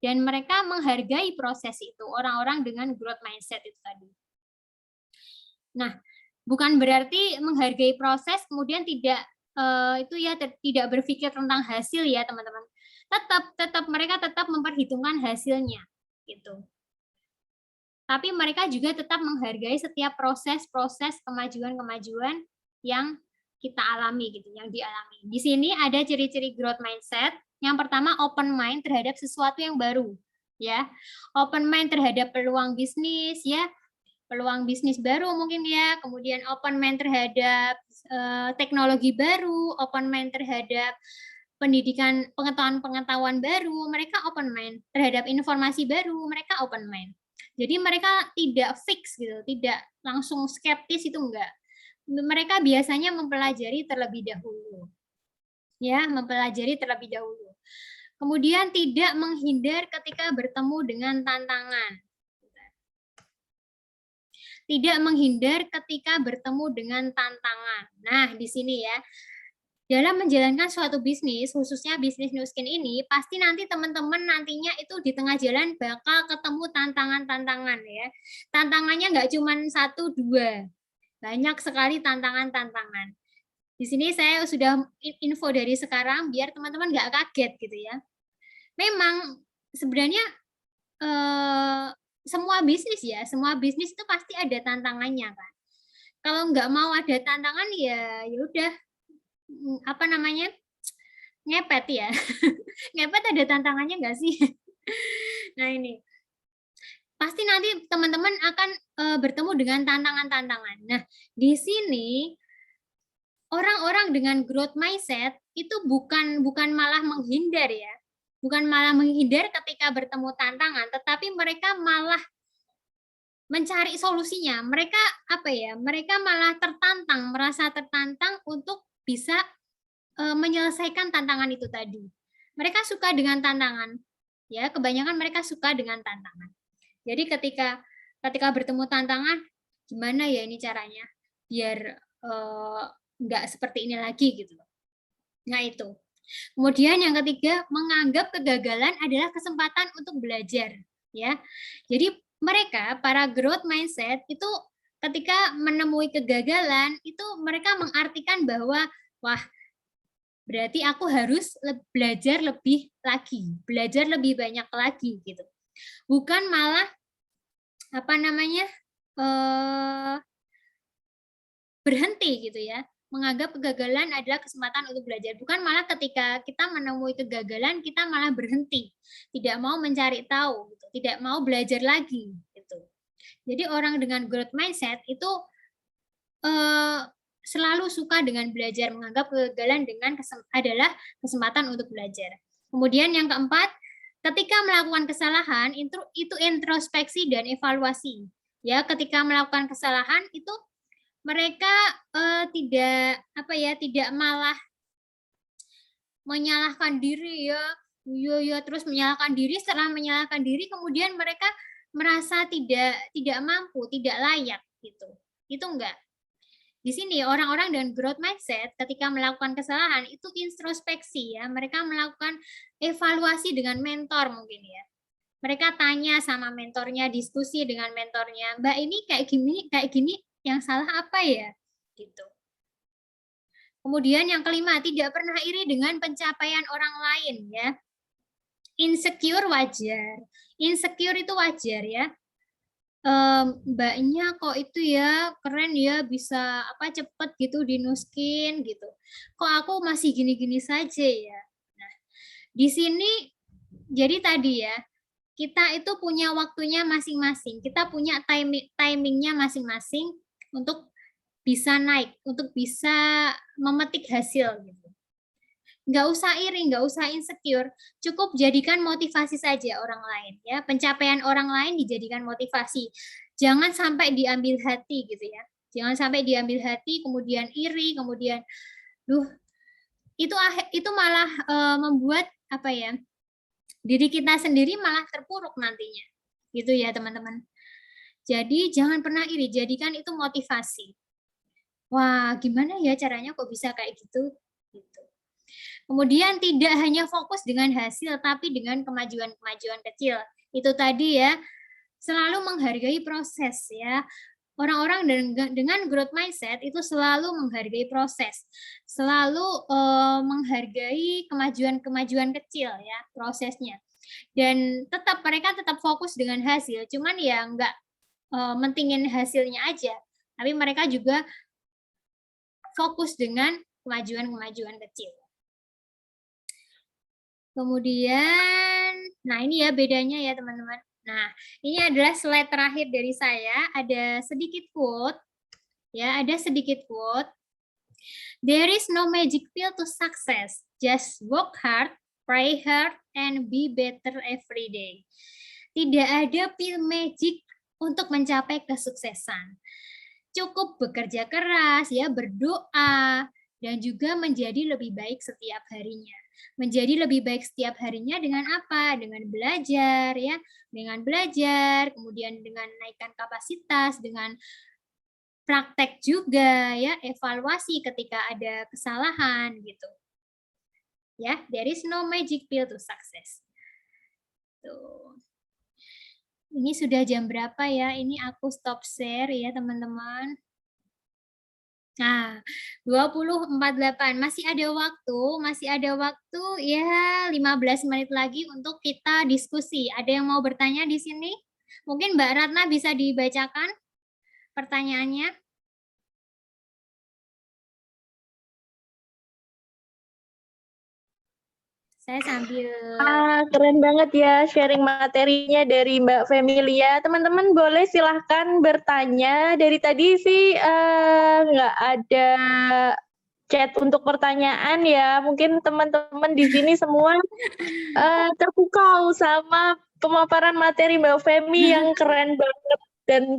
Dan mereka menghargai proses itu, orang-orang dengan growth mindset itu tadi. Nah, bukan berarti menghargai proses kemudian tidak tidak berpikir tentang hasil ya, teman-teman. Mereka tetap memperhitungkan hasilnya gitu. Tapi mereka juga tetap menghargai setiap proses-proses kemajuan-kemajuan yang kita alami gitu, yang dialami. Di sini ada ciri-ciri growth mindset. Yang pertama, open mind terhadap sesuatu yang baru, ya. Open mind terhadap peluang bisnis, ya. Peluang bisnis baru mungkin ya. Kemudian open mind terhadap teknologi baru, open mind terhadap pendidikan, pengetahuan baru, mereka open mind. Terhadap informasi baru, mereka open mind. Jadi mereka tidak fix gitu, tidak langsung skeptis, itu enggak. Mereka biasanya mempelajari terlebih dahulu. Ya, mempelajari terlebih dahulu. Kemudian tidak menghindar ketika bertemu dengan tantangan. Tidak menghindar ketika bertemu dengan tantangan. Nah, di sini ya. Dalam menjalankan suatu bisnis, khususnya bisnis Nu Skin ini, pasti nanti teman-teman nantinya itu di tengah jalan bakal ketemu tantangan-tantangan ya. Tantangannya nggak cuma 1, 2, banyak sekali tantangan-tantangan. Di sini saya sudah info dari sekarang biar teman-teman nggak kaget gitu ya. Memang sebenarnya semua bisnis itu pasti ada tantangannya kan. Kalau nggak mau ada tantangan ya udah ngepet ya. Ngepet ada tantangannya nggak sih? Nah ini pasti nanti teman-teman akan bertemu dengan tantangan-tantangan. Nah di sini orang-orang dengan growth mindset itu bukan malah menghindar ya, bukan malah menghindar ketika bertemu tantangan, tetapi mereka malah mencari solusinya. Mereka mereka malah merasa tertantang untuk bisa menyelesaikan tantangan itu tadi. Mereka suka dengan tantangan. Ya, kebanyakan mereka suka dengan tantangan. Jadi ketika bertemu tantangan, gimana ya ini caranya? Biar nggak seperti ini lagi gitu. Nah itu. Kemudian yang ketiga, menganggap kegagalan adalah kesempatan untuk belajar, ya. Jadi mereka para growth mindset itu ketika menemui kegagalan itu mereka mengartikan bahwa wah, berarti aku harus belajar lebih lagi, belajar lebih banyak lagi gitu. Bukan malah apa namanya? Berhenti gitu ya. Menganggap kegagalan adalah kesempatan untuk belajar. Bukan malah ketika kita menemui kegagalan, kita malah berhenti. Tidak mau mencari tahu, gitu. Tidak mau belajar lagi. Gitu. Jadi orang dengan growth mindset itu selalu suka dengan belajar, menganggap kegagalan adalah kesempatan untuk belajar. Kemudian yang keempat, ketika melakukan kesalahan, itu introspeksi dan evaluasi. Ya, ketika melakukan kesalahan itu mereka tidak malah menyalahkan diri terus menyalahkan diri. Setelah menyalahkan diri kemudian mereka merasa tidak mampu, tidak layak gitu. Itu enggak. Di sini orang-orang dengan growth mindset ketika melakukan kesalahan itu introspeksi ya, mereka melakukan evaluasi dengan mentor mungkin ya. Mereka tanya sama mentornya, diskusi dengan mentornya, Mbak ini kayak gini yang salah apa ya? Gitu. Kemudian yang kelima, tidak pernah iri dengan pencapaian orang lain ya. Insecure wajar. Insecure itu wajar ya. Mbaknya kok itu ya keren ya bisa cepet gitu di Nuskin gitu. Kok aku masih gini-gini saja ya. Nah, di sini jadi tadi ya, kita itu punya waktunya masing-masing. Kita punya timingnya masing-masing untuk bisa naik, untuk bisa memetik hasil gitu. Nggak usah iri, nggak usah insecure, cukup jadikan motivasi saja orang lain ya. Pencapaian orang lain dijadikan motivasi. Jangan sampai diambil hati gitu ya. Jangan sampai diambil hati kemudian iri, kemudian itu malah membuat diri kita sendiri malah terpuruk nantinya. Gitu ya, teman-teman. Jadi jangan pernah iri, jadikan itu motivasi. Wah, gimana ya caranya kok bisa kayak gitu? Gitu. Kemudian tidak hanya fokus dengan hasil, tapi dengan kemajuan-kemajuan kecil. Itu tadi ya, selalu menghargai proses ya. Orang-orang dengan growth mindset itu selalu menghargai proses, selalu menghargai kemajuan-kemajuan kecil ya, prosesnya. Dan mereka tetap fokus dengan hasil, cuman ya nggak mentingin hasilnya aja, tapi mereka juga fokus dengan kemajuan-kemajuan kecil. Kemudian, nah ini ya bedanya ya teman-teman. Nah, ini adalah slide terakhir dari saya. Ada sedikit quote. Ya, ada sedikit quote. There is no magic pill to success. Just work hard, pray hard, and be better every day. Tidak ada pil magic untuk mencapai kesuksesan. Cukup bekerja keras, ya, berdoa, dan juga menjadi lebih baik setiap harinya. Menjadi lebih baik setiap harinya dengan apa? Dengan belajar, ya, dengan belajar, kemudian dengan naikkan kapasitas, dengan praktek juga, ya, evaluasi ketika ada kesalahan gitu. Ya, there is no magic pill to success. Tuh. Ini sudah jam berapa ya? Ini aku stop share ya, teman-teman. Nah, 20.48 masih ada waktu ya 15 menit lagi untuk kita diskusi. Ada yang mau bertanya di sini? Mungkin Mbak Ratna bisa dibacakan pertanyaannya. Saya sambil keren banget ya sharing materinya dari Mbak Femilia. Teman-teman boleh silahkan bertanya. Dari tadi sih nggak ada chat untuk pertanyaan ya. Mungkin teman-teman di sini semua terpukau sama pemaparan materi Mbak Femi yang keren banget. Dan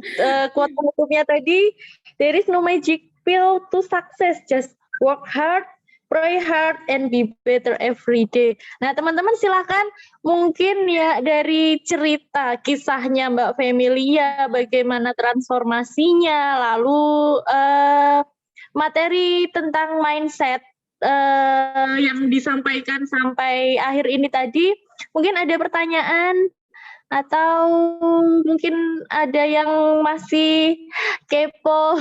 quote penutupnya tadi, there is no magic pill to success, just work hard, pray hard, and be better every day. Nah, teman-teman silahkan mungkin ya dari cerita kisahnya Mbak Femilia, bagaimana transformasinya, lalu materi tentang mindset yang disampaikan sampai akhir ini tadi. Mungkin ada pertanyaan atau mungkin ada yang masih kepo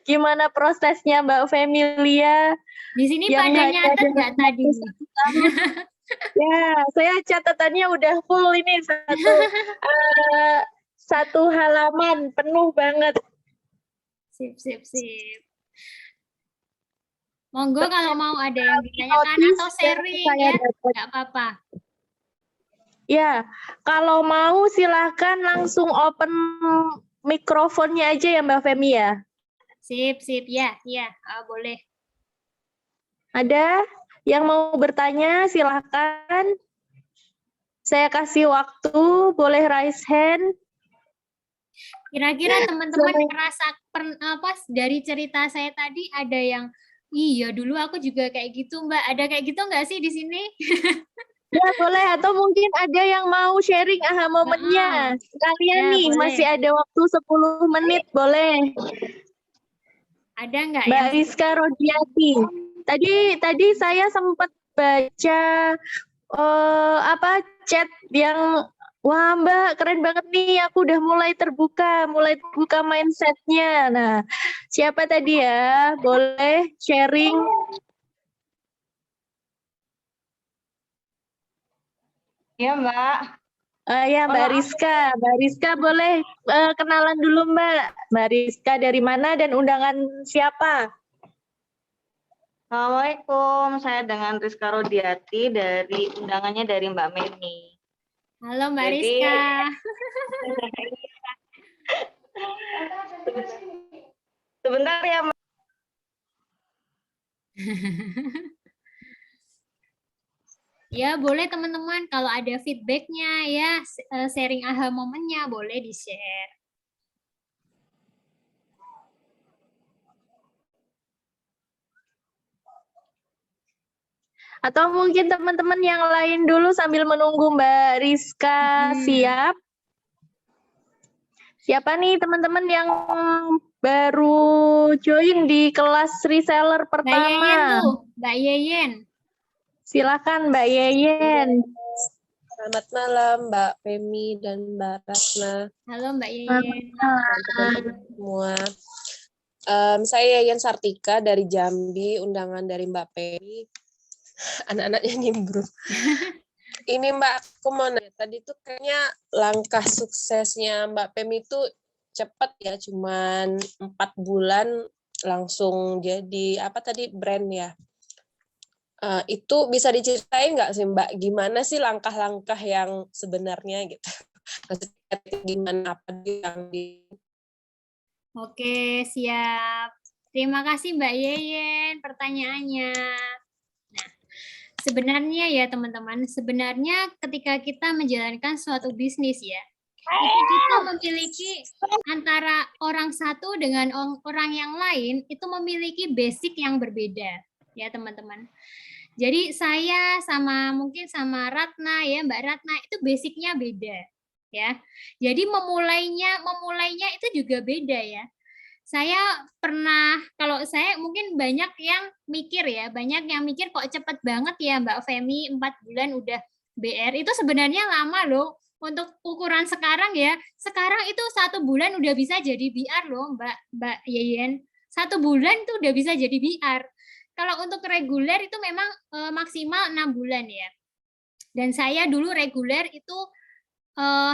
gimana prosesnya Mbak Femilia Di sini yang pada hanya nyatet dalam nggak tadi? waktu 1 tahun. Ya, saya catatannya udah full ini satu halaman penuh banget. Sip. Monggo kalau mau ada yang ditanyakan Notis atau yang sharing saya ya, dapat. nggak apa-apa. Ya, kalau mau silahkan langsung open mikrofonnya aja ya Mbak Femi ya. Sip, ya, boleh. Ada yang mau bertanya silahkan. Saya kasih waktu, boleh raise hand. Kira-kira teman-teman merasa dari cerita saya tadi ada yang, iya dulu aku juga kayak gitu Mbak, ada kayak gitu nggak sih di sini? Ya boleh, atau mungkin ada yang mau sharing aha momennya. Kalian Ya, nih boleh. masih ada waktu 10 menit, boleh. Ada nggak Mbak yang Rizka Rodiati. Tadi saya sempat baca chat yang wah Mbak keren banget nih, aku udah mulai terbuka mindsetnya. Nah, siapa tadi ya? Boleh sharing? Iya Mbak. Ya Mbak Rizka. Mbak Rizka boleh kenalan dulu Mbak. Mbak Rizka dari mana dan undangan siapa? Assalamualaikum, saya dengan Rizka Rodiati dari undangannya dari Mbak Meni. Halo Mbak Rizka. Sebentar ya Mbak. Ya boleh teman-teman, kalau ada feedbacknya ya, sharing aha momennya boleh di-share. Atau mungkin teman-teman yang lain dulu sambil menunggu Mbak Rizka siap. Siapa nih teman-teman yang baru join di kelas reseller pertama? Mbak Yeyen tuh, Mbak Yeyen. Silakan Mbak Yeyen. Selamat malam Mbak Femi dan Mbak Ratna. Halo Mbak Yeyen. Teman-teman semua. Saya Yeyen Sartika dari Jambi, undangan dari Mbak Femi. Anak-anaknya nimbrung. Ini Mbak, aku mau nanya, tadi tuh kayaknya langkah suksesnya Mbak Femi itu cepat ya, cuman 4 bulan langsung jadi apa tadi brand ya. Itu bisa diceritain nggak sih Mbak, gimana sih langkah-langkah yang sebenarnya gitu? Gimana apa yang di... Oke, siap. Terima kasih Mbak Yeyen pertanyaannya. Nah, sebenarnya ya teman-teman, sebenarnya ketika kita menjalankan suatu bisnis ya, itu kita memiliki antara orang satu dengan orang yang lain itu memiliki basic yang berbeda ya teman-teman. Jadi saya mungkin sama Ratna ya, Mbak Ratna itu basicnya beda ya. Jadi memulainya itu juga beda ya. Saya pernah, kalau saya mungkin banyak yang mikir kok cepet banget ya Mbak Femi 4 bulan udah BR. Itu sebenarnya lama loh untuk ukuran sekarang ya. Sekarang itu 1 bulan udah bisa jadi BR loh Mbak Yeyen. 1 bulan itu udah bisa jadi BR. Kalau untuk reguler itu memang maksimal 6 bulan ya. Dan saya dulu reguler itu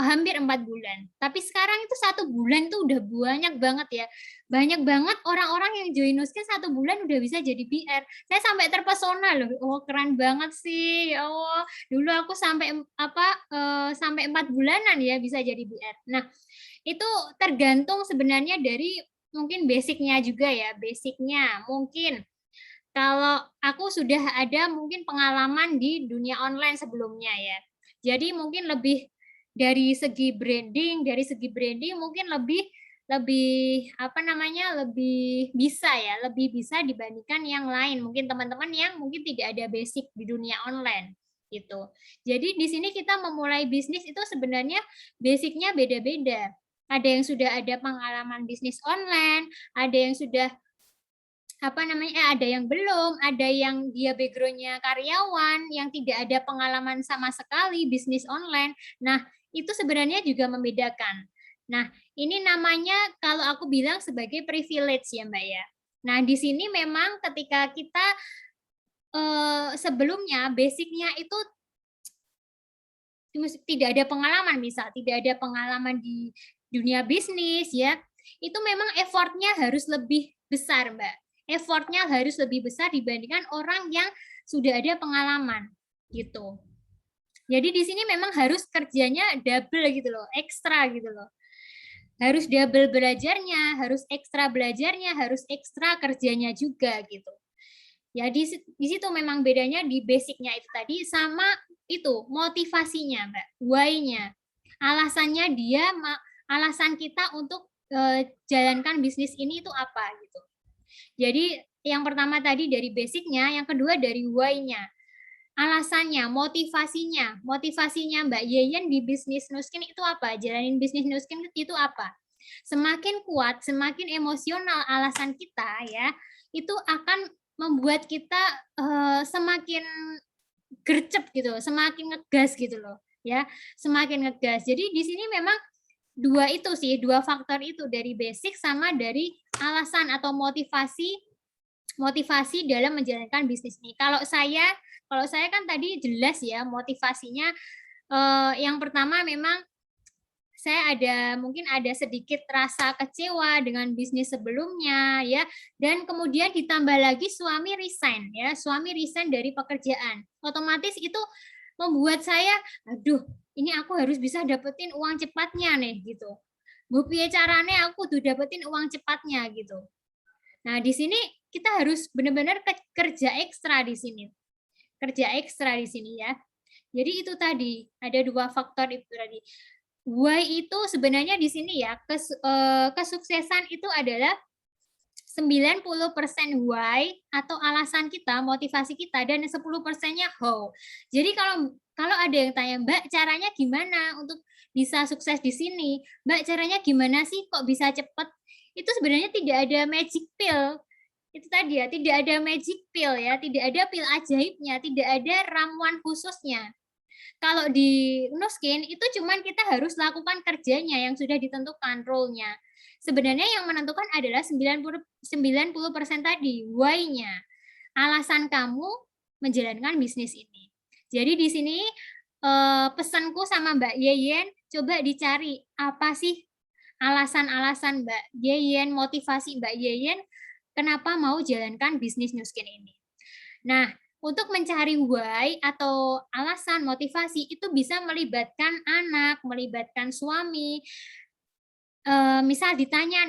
hampir 4 bulan. Tapi sekarang itu 1 bulan itu udah banyak banget ya. Banyak banget orang-orang yang join Nuskin 1 bulan udah bisa jadi BR. Saya sampai terpesona loh. Oh keren banget sih. Oh dulu aku sampai sampai 4 bulanan ya bisa jadi BR. Nah itu tergantung sebenarnya dari mungkin basicnya juga ya. Basicnya mungkin kalau aku sudah ada mungkin pengalaman di dunia online sebelumnya ya. Jadi mungkin lebih dari segi branding mungkin lebih bisa dibandingkan yang lain. Mungkin teman-teman yang mungkin tidak ada basic di dunia online gitu. Jadi di sini kita memulai bisnis itu sebenarnya basicnya beda-beda. Ada yang sudah ada pengalaman bisnis online, ada yang sudah ada yang belum, ada yang dia background-nya karyawan, yang tidak ada pengalaman sama sekali bisnis online. Nah, itu sebenarnya juga membedakan. Nah, ini namanya kalau aku bilang sebagai privilege ya Mbak ya. Nah, di sini memang ketika kita sebelumnya basicnya itu tidak ada pengalaman, misal tidak ada pengalaman di dunia bisnis ya, itu memang effortnya harus lebih besar Mbak. Effortnya harus lebih besar dibandingkan orang yang sudah ada pengalaman gitu. Jadi di sini memang harus kerjanya double gitu loh, ekstra gitu loh. Harus double belajarnya, harus ekstra belajarnya, harus ekstra kerjanya juga gitu. Ya di situ memang bedanya di basicnya itu tadi sama itu motivasinya Mbak, why-nya. Alasan kita untuk jalankan bisnis ini itu apa gitu. Jadi yang pertama tadi dari basicnya, yang kedua dari why-nya. Alasannya, motivasinya Mbak Yeyen di bisnis Nuskin itu apa? Jalanin bisnis Nuskin itu apa? Semakin kuat, semakin emosional alasan kita ya, itu akan membuat kita semakin gercep gitu, semakin ngegas gitu loh, ya, semakin ngegas. Jadi di sini memang dua faktor itu dari basic sama dari alasan atau motivasi dalam menjalankan bisnis ini. Kalau saya kan tadi jelas ya motivasinya. Yang pertama memang saya mungkin ada sedikit rasa kecewa dengan bisnis sebelumnya ya, dan kemudian ditambah lagi suami resign dari pekerjaan, otomatis itu membuat saya aduh ini aku harus bisa dapetin uang cepatnya nih gitu, bu piye carane aku tuh dapetin uang cepatnya gitu. Nah di sini kita harus benar-benar kerja ekstra di sini ya. Jadi itu tadi ada dua faktor itu tadi. Why itu sebenarnya di sini ya, kesuksesan itu adalah 90% why atau alasan kita, motivasi kita, dan 10%-nya how. Jadi kalau ada yang tanya, Mbak, caranya gimana untuk bisa sukses di sini? Mbak, caranya gimana sih kok bisa cepat? Itu sebenarnya tidak ada magic pill. Itu tadi ya, tidak ada magic pill ya, tidak ada pil ajaibnya, tidak ada ramuan khususnya. Kalau di Nuskin itu cuman kita harus lakukan kerjanya yang sudah ditentukan role-nya. Sebenarnya yang menentukan adalah 90% tadi, why-nya. Alasan kamu menjalankan bisnis ini. Jadi di sini pesanku sama Mbak Yeyen, coba dicari apa sih alasan-alasan Mbak Yeyen, motivasi Mbak Yeyen kenapa mau jalankan bisnis Nuskin ini. Nah, untuk mencari why atau alasan motivasi itu bisa melibatkan anak, melibatkan suami. Misal ditanya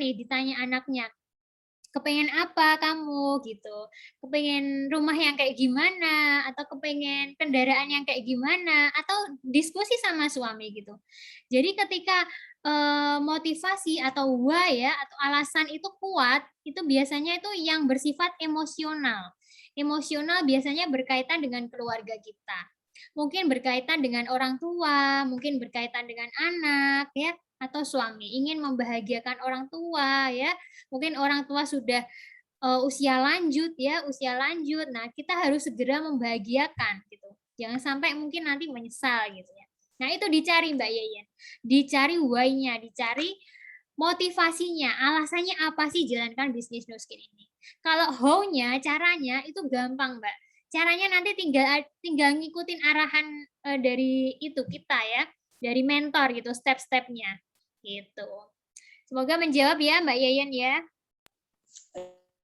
anaknya, kepengen apa kamu gitu, kepengen rumah yang kayak gimana, atau kepengen kendaraan yang kayak gimana, atau diskusi sama suami gitu. Jadi ketika motivasi atau why ya atau alasan itu kuat, itu biasanya itu yang bersifat emosional. Emosional biasanya berkaitan dengan keluarga kita. Mungkin berkaitan dengan orang tua, mungkin berkaitan dengan anak ya, atau suami ingin membahagiakan orang tua ya. Mungkin orang tua sudah usia lanjut. Nah, kita harus segera membahagiakan gitu. Jangan sampai mungkin nanti menyesal gitu ya. Nah, itu dicari Mbak Yeyen. Dicari why-nya, dicari motivasinya, alasannya apa sih jalankan bisnis Nuskin ini. Kalau how-nya, caranya itu gampang, Mbak. Caranya nanti tinggal ngikutin arahan dari itu kita ya, dari mentor gitu, step-stepnya gitu. Semoga menjawab ya Mbak Yeyen ya.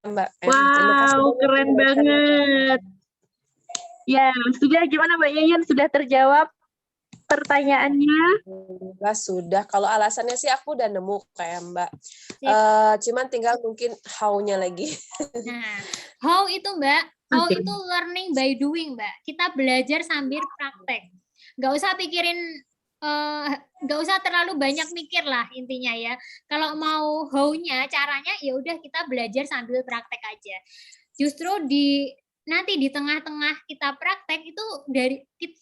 Mbak. Wow, keren banget. Ya, sudah gimana Mbak Yeyen? Sudah terjawab pertanyaannya? Sudah. Kalau alasannya sih aku udah nemu kayak Mbak. Cuman tinggal mungkin how-nya lagi. Nah, how itu Mbak, how itu learning by doing Mbak. Kita belajar sambil praktek. Nggak usah pikirin, nggak usah terlalu banyak mikir lah intinya ya. Kalau mau how-nya, caranya ya udah kita belajar sambil praktek aja. Justru nanti di tengah-tengah kita praktek itu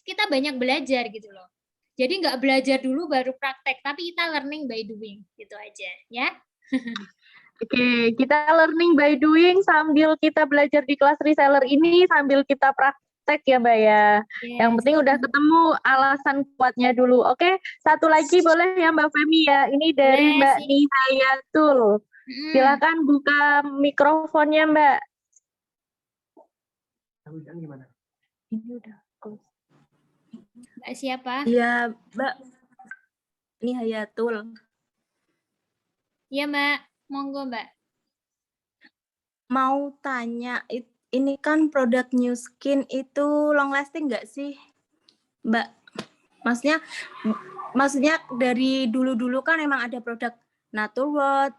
kita banyak belajar gitu loh. Jadi nggak belajar dulu baru praktek, tapi kita learning by doing gitu aja ya. Oke, kita learning by doing sambil kita belajar di kelas reseller ini sambil kita praktek ya Mbak ya. Yang Yes. penting udah ketemu alasan kuatnya dulu. Oke, satu lagi boleh ya Mbak Femi ya. Ini dari Boleh Mbak sih. Nihayatul. Mm-mm. Silakan buka mikrofonnya Mbak. Ini udah close. Mbak siapa? Iya, Mbak. Ini Hayatul. Iya Mbak, monggo Mbak. Mau tanya, ini kan produk New Skin itu long lasting nggak sih, Mbak? Maksudnya dari dulu-dulu kan emang ada produk Naturworld,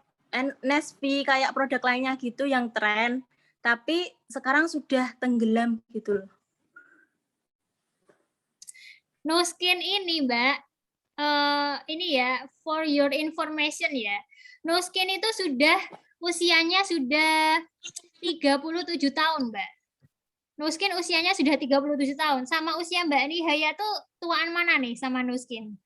Nesvi, kayak produk lainnya gitu yang tren, tapi sekarang sudah tenggelam gitu loh. No Skin ini Mbak, ini ya, for your information ya. No Skin itu usianya sudah 37 tahun, Mbak. No Skin usianya sudah 37 tahun. Sama usia Mbak Nihaya tuh tuaan mana nih sama No Skin?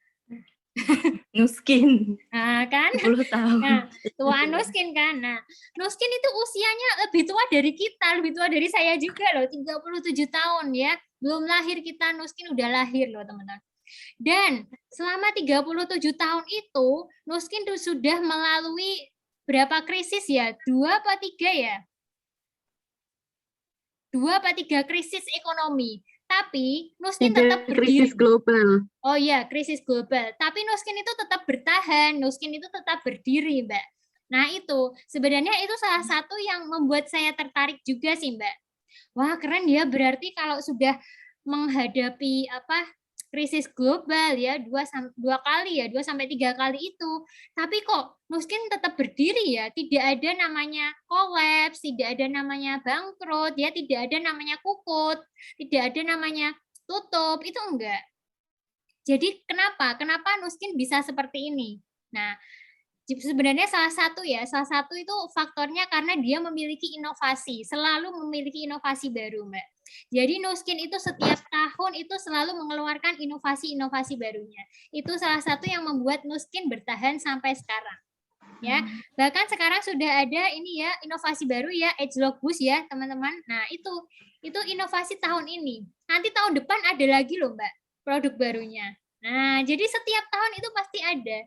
New Skin, Nah, kan? 10 tahun. Nah, tuaan No Skin kan. Nah, No Skin itu usianya lebih tua dari kita, lebih tua dari saya juga loh, 37 tahun ya. Belum lahir kita, No Skin udah lahir loh, teman-teman. Dan selama 37 tahun itu, No Skin tuh sudah melalui berapa krisis ya? 2 apa 3 ya? 2 apa 3 krisis ekonomi. Tapi No Skin tetap berdiri. Krisis global. Oh iya, krisis global. Tapi No Skin itu tetap bertahan, No Skin itu tetap berdiri, Mbak. Nah itu, sebenarnya itu salah satu yang membuat saya tertarik juga sih, Mbak. Wah keren ya, berarti kalau sudah menghadapi krisis global ya, 2 sampai 3 kali itu. Tapi kok No Skin tetap berdiri ya, tidak ada namanya kolaps, tidak ada namanya bangkrut ya, tidak ada namanya kukut, tidak ada namanya tutup, itu enggak. Jadi kenapa No Skin bisa seperti ini? Nah, sebenarnya salah satu itu faktornya karena dia memiliki inovasi, selalu memiliki inovasi baru, Mbak. Jadi No Skin itu setiap tahun itu selalu mengeluarkan inovasi-inovasi barunya. Itu salah satu yang membuat No Skin bertahan sampai sekarang. Ya, bahkan sekarang sudah ada ini ya, inovasi baru ya, Age Lock Boost ya, teman-teman. Nah, itu inovasi tahun ini. Nanti tahun depan ada lagi loh, Mbak, produk barunya. Nah, jadi setiap tahun itu pasti ada.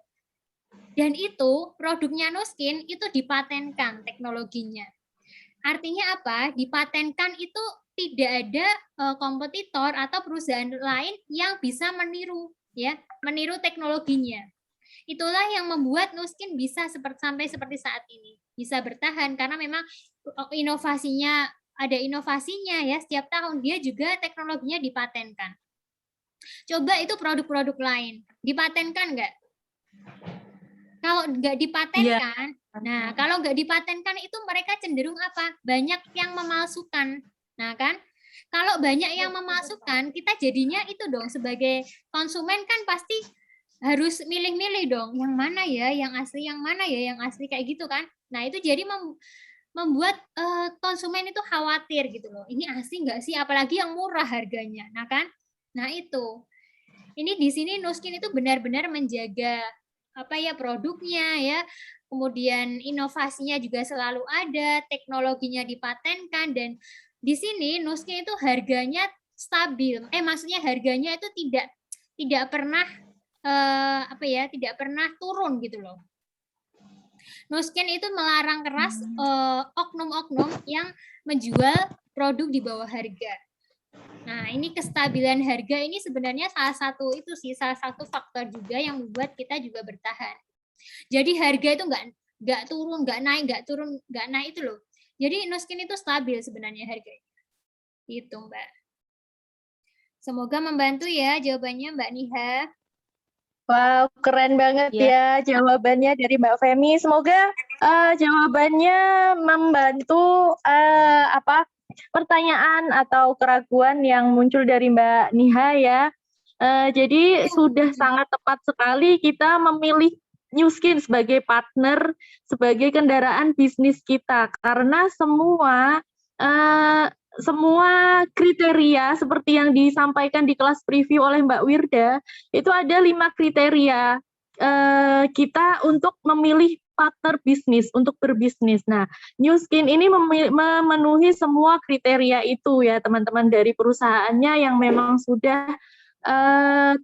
Dan itu produknya No Skin itu dipatenkan teknologinya. Artinya apa? Dipatenkan itu tidak ada kompetitor atau perusahaan lain yang bisa meniru teknologinya. Itulah yang membuat No Skin bisa sampai seperti saat ini, bisa bertahan karena memang inovasinya ya, setiap tahun dia juga teknologinya dipatenkan. Coba itu produk-produk lain dipatenkan nggak? Kalau nggak dipatenkan, nah kalau nggak dipatenkan itu mereka cenderung apa? Banyak yang memalsukan. Nah kan, kalau banyak yang memalsukan, kita jadinya itu dong sebagai konsumen kan pasti harus milih-milih dong, yang mana ya, yang asli, yang mana ya, yang asli kayak gitu kan. Nah itu jadi membuat konsumen itu khawatir gitu loh. Ini asli nggak sih? Apalagi yang murah harganya, nah kan? Nah itu, ini di sini No Skin itu benar-benar menjaga produknya ya, kemudian inovasinya juga selalu ada, teknologinya dipatenkan, dan di sini No Skin itu harganya stabil. Maksudnya harganya itu tidak pernah tidak pernah turun gitu loh. No Skin itu melarang keras oknum-oknum yang menjual produk di bawah harga. Nah, ini kestabilan harga ini sebenarnya salah satu faktor juga yang membuat kita juga bertahan. Jadi harga itu nggak turun, nggak naik itu loh. Jadi No Skin itu stabil sebenarnya harganya. Itu, Mbak. Semoga membantu ya jawabannya Mbak Niha. Wow, keren banget ya jawabannya dari Mbak Femi. Semoga jawabannya membantu pertanyaan atau keraguan yang muncul dari Mbak Niha ya. Jadi sudah sangat tepat sekali kita memilih New Skin sebagai partner, sebagai kendaraan bisnis kita, karena semua kriteria seperti yang disampaikan di kelas preview oleh Mbak Wirda, itu ada 5 kriteria kita untuk memilih partner bisnis, untuk berbisnis. Nah, New Skin ini memenuhi semua kriteria itu ya teman-teman, dari perusahaannya yang memang sudah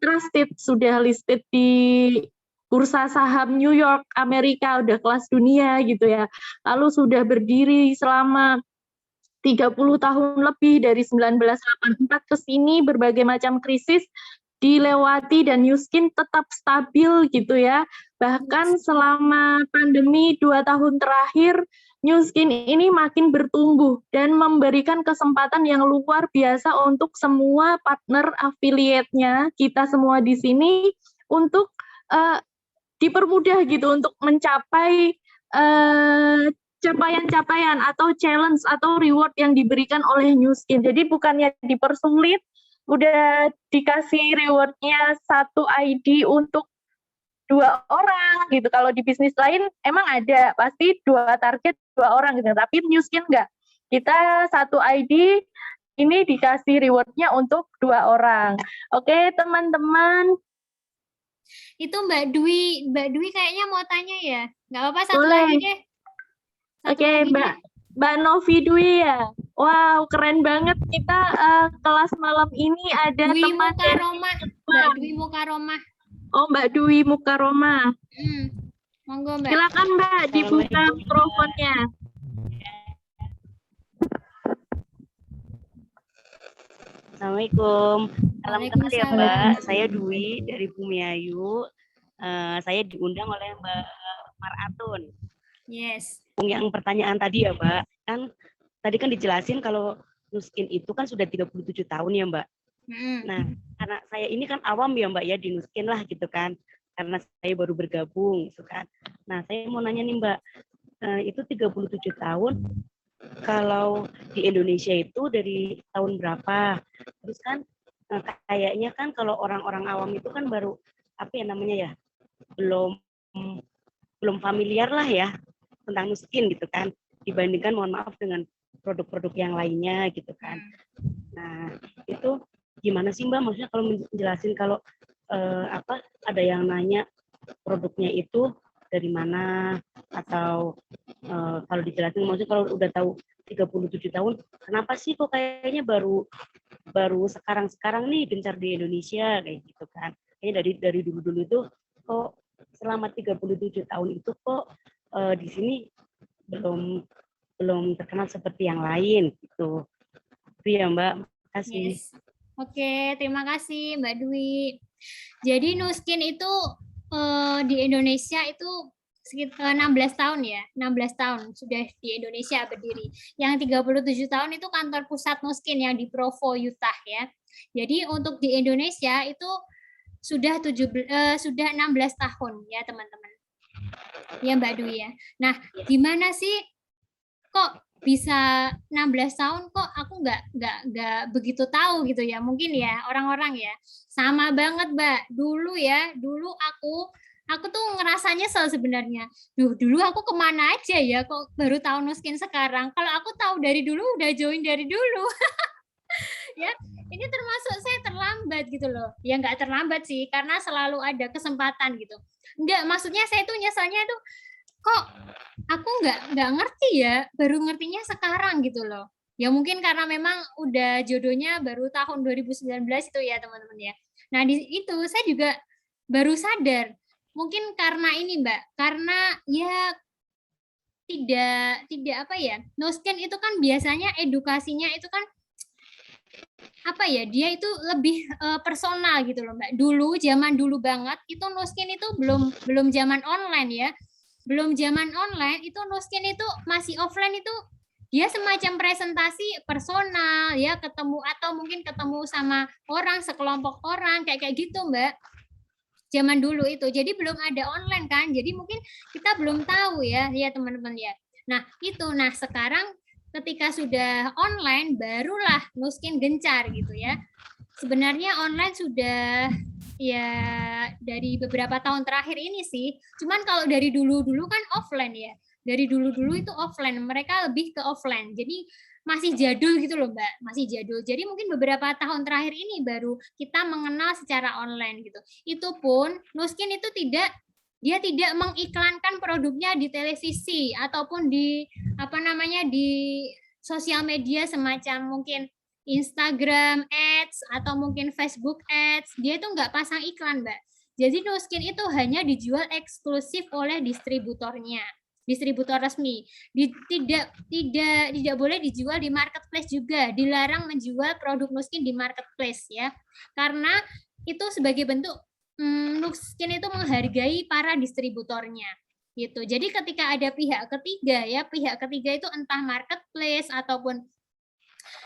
trusted, sudah listed di bursa saham New York, Amerika, udah kelas dunia gitu ya. Lalu sudah berdiri selama 30 tahun lebih, dari 1984 ke sini berbagai macam krisis dilewati dan New Skin tetap stabil gitu ya. Bahkan selama pandemi 2 tahun terakhir, New Skin ini makin bertumbuh dan memberikan kesempatan yang luar biasa untuk semua partner affiliate-nya, kita semua di sini, untuk dipermudah gitu untuk mencapai capaian-capaian atau challenge atau reward yang diberikan oleh New Skin. Jadi bukannya dipersulit, udah dikasih rewardnya 1 ID untuk 2 orang gitu. Kalau di bisnis lain emang ada, pasti 2 target 2 orang gitu. Tapi New Skin enggak. Kita 1 ID ini dikasih rewardnya untuk 2 orang. Oke teman-teman. Itu Mbak Dwi kayaknya mau tanya ya. Nggak apa-apa, satu Boleh. lagi deh. Oke, Mbak Novi Dwi ya. Wow, keren banget kita kelas malam ini ada Dwi teman Mukaromah. Mbak Dwi Mukaromah. Oh, Mbak Dwi Mukaromah. Monggo Mbak. Silakan Mbak dibuka mikrofonnya. Assalamualaikum. Salam kenal ya Waalaikumsalam. Mbak. Saya Dwi dari Bumi Ayu. Saya diundang oleh Mbak Maratun. Yes. Yang pertanyaan tadi ya Mbak, kan tadi kan dijelasin kalau New Skin itu kan sudah 37 tahun ya Mbak. Nah, karena saya ini kan awam ya Mbak ya di New Skin lah gitu kan. Karena saya baru bergabung gitu kan. Nah, saya mau nanya nih Mbak, itu 37 tahun kalau di Indonesia itu dari tahun berapa? Terus kan kayaknya kan kalau orang-orang awam itu kan baru apa ya namanya ya? Belum familiar lah ya tentang New Skin gitu kan, dibandingkan mohon maaf dengan produk-produk yang lainnya gitu kan. Nah, itu gimana sih Mbak? Maksudnya kalau menjelasin kalau ada yang nanya produknya itu dari mana, atau kalau dijelasin maksudnya kalau udah tahu 37 tahun, kenapa sih kok kayaknya baru sekarang nih gencar di Indonesia kayak gitu kan. Kayaknya dari dulu-dulu itu kok selama 37 tahun itu kok di sini belum terkenal seperti yang lain gitu. Itu ya Mbak, terima kasih. Yes. Oke, terima kasih Mbak Dwi. Jadi New Skin itu di Indonesia itu sekitar 16 tahun ya, 16 tahun sudah di Indonesia berdiri. Yang 37 tahun itu kantor pusat New Skin yang di Provo, Utah ya. Jadi untuk di Indonesia itu sudah 16 tahun ya teman-teman. Ya Mbak Dwi ya. Nah, gimana sih kok bisa 16 tahun kok aku nggak begitu tahu gitu ya, mungkin ya orang-orang ya sama banget Mbak. Dulu aku tuh ngerasa nyesel sebenarnya. Dulu aku kemana aja ya kok baru tahu New Skin sekarang. Kalau aku tahu dari dulu udah join dari dulu. Ya, ini termasuk saya terlambat gitu loh. Ya nggak terlambat sih, karena selalu ada kesempatan gitu. Enggak, maksudnya saya tuh nyeselnya tuh kok aku nggak ngerti ya, baru ngertinya sekarang gitu loh. Ya mungkin karena memang udah jodohnya baru tahun 2019 itu ya teman-teman ya. Nah di itu saya juga baru sadar. Mungkin karena ini Mbak, karena ya tidak apa ya, New Skin itu kan biasanya edukasinya itu kan apa ya, dia itu lebih personal gitu loh Mbak. Dulu zaman dulu banget itu New Skin itu belum zaman online ya. Belum zaman online itu New Skin itu masih offline, itu dia semacam presentasi personal ya, ketemu atau mungkin ketemu sama orang, sekelompok orang kayak gitu Mbak. Zaman dulu itu. Jadi belum ada online kan. Jadi mungkin kita belum tahu ya teman-teman ya. Nah, itu. Nah, sekarang ketika sudah online barulah New Skin gencar gitu ya. Sebenarnya online sudah ya dari beberapa tahun terakhir ini sih. Cuman kalau dari dulu-dulu kan offline ya. Dari dulu-dulu itu offline. Mereka lebih ke offline. Jadi masih jadul gitu loh Mbak. Masih jadul. Jadi mungkin beberapa tahun terakhir ini baru kita mengenal secara online gitu. Itu pun New Skin itu tidak dia tidak mengiklankan produknya di televisi ataupun di di sosial media semacam mungkin Instagram Ads atau mungkin Facebook Ads. Dia itu nggak pasang iklan, Mbak. Jadi Nu Skin itu hanya dijual eksklusif oleh distributornya, distributor resmi. Tidak boleh dijual di marketplace juga. Dilarang menjual produk Nu Skin di marketplace ya. Karena itu sebagai bentuk Nu Skin itu menghargai para distributornya gitu. Jadi ketika ada pihak ketiga ya, pihak ketiga itu entah marketplace ataupun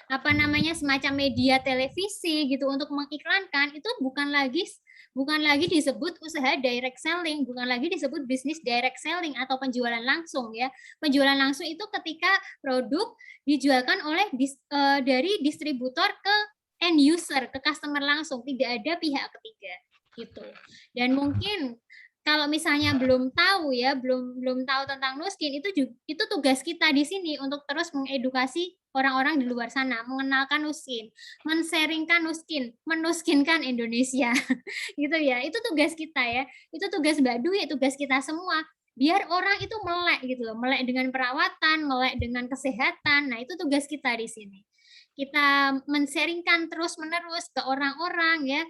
semacam media televisi gitu untuk mengiklankan, itu bukan lagi disebut usaha direct selling, bukan lagi disebut bisnis direct selling atau penjualan langsung ya. Penjualan langsung itu ketika produk dijualkan oleh dari distributor ke end user, ke customer langsung, tidak ada pihak ketiga gitu. Dan mungkin kalau misalnya belum tahu ya, belum tahu tentang Nu Skin, itu tugas kita di sini untuk terus mengedukasi orang-orang di luar sana, mengenalkan Nu Skin, men-sharingkan Nu Skin, menuskinkan Indonesia. Gitu ya. Itu tugas kita ya. Itu tugas Mbak Dwi, tugas kita semua. Biar orang itu melek gitu loh, melek dengan perawatan, melek dengan kesehatan. Nah, itu tugas kita di sini. Kita men-sharingkan terus-menerus ke orang-orang ya.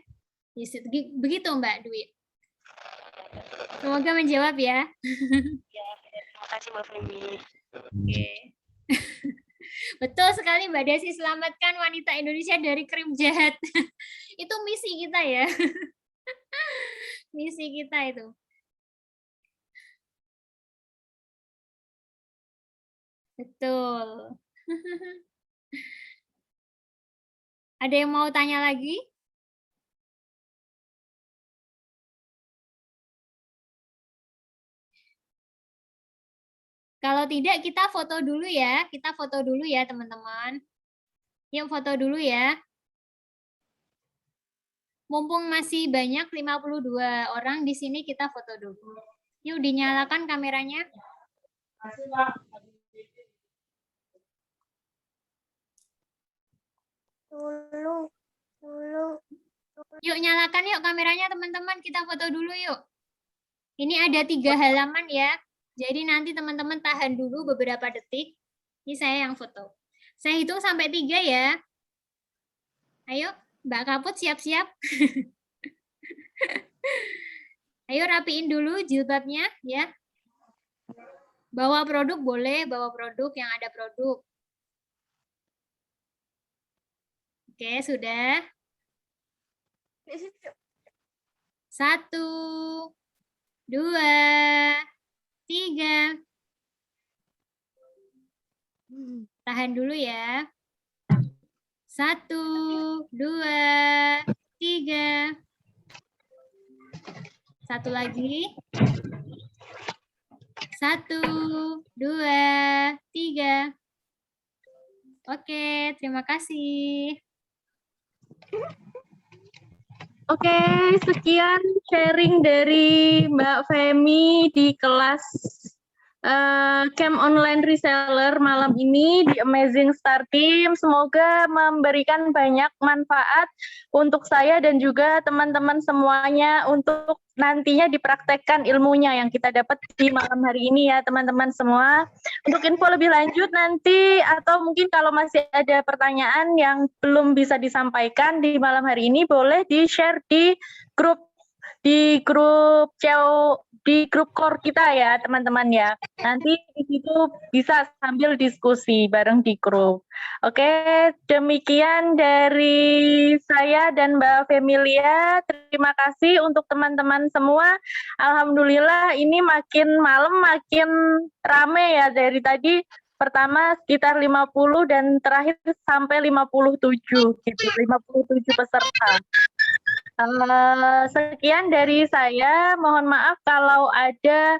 Begitu Mbak Dwi. Semoga menjawab ya. Ya, terima kasih Mbak Femi. Oke. Betul sekali Mbak Desi, selamatkan wanita Indonesia dari krim jahat. Itu misi kita ya. Misi kita itu. Betul. Ada yang mau tanya lagi? Kalau tidak, kita foto dulu ya. Kita foto dulu ya, teman-teman. Yuk foto dulu ya. Mumpung masih banyak 52 orang di sini, kita foto dulu. Yuk dinyalakan kameranya. Yuk nyalakan yuk kameranya teman-teman, kita foto dulu yuk. Ini ada 3 halaman ya. Jadi nanti teman-teman tahan dulu beberapa detik. Ini saya yang foto. Saya hitung sampai 3 ya. Ayo, Mbak Kaput siap-siap. Ayo rapiin dulu jilbabnya ya. Bawa produk boleh, bawa produk yang ada produk. Oke, sudah. 1, 2, 3. Tahan dulu ya. 1, 2, 3. Satu lagi. 1, 2, 3. Oke, terima kasih. Oke, sekian sharing dari Mbak Femi di kelas Camp Online Reseller malam ini di Amazing Star Team. Semoga memberikan banyak manfaat untuk saya dan juga teman-teman semuanya untuk nantinya dipraktekkan ilmunya yang kita dapat di malam hari ini ya teman-teman semua. Untuk info lebih lanjut nanti atau mungkin kalau masih ada pertanyaan yang belum bisa disampaikan di malam hari ini boleh di-share di grup core kita ya teman-teman ya. Nanti di situ bisa sambil diskusi bareng di grup. Oke, demikian dari saya dan Mbak Femilia. Terima kasih untuk teman-teman semua. Alhamdulillah ini makin malam makin rame ya dari tadi. Pertama sekitar 50 dan terakhir sampai 57 gitu, 57 peserta. Sekian dari saya, mohon maaf kalau ada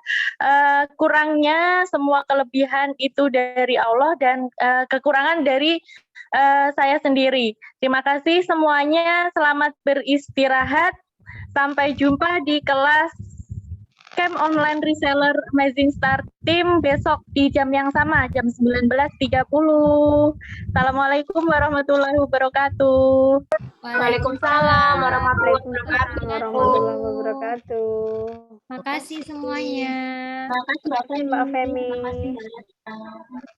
kurangnya, semua kelebihan itu dari Allah dan kekurangan dari saya sendiri. Terima kasih semuanya, selamat beristirahat, sampai jumpa di kelas Camp Online Reseller Amazing Star Team besok di jam yang sama, jam 19.30. Assalamualaikum warahmatullahi wabarakatuh. Waalaikumsalam warahmatullahi wabarakatuh. kasih semuanya. Terima kasih Mbak Femi. Terima kasih Mbak Femi.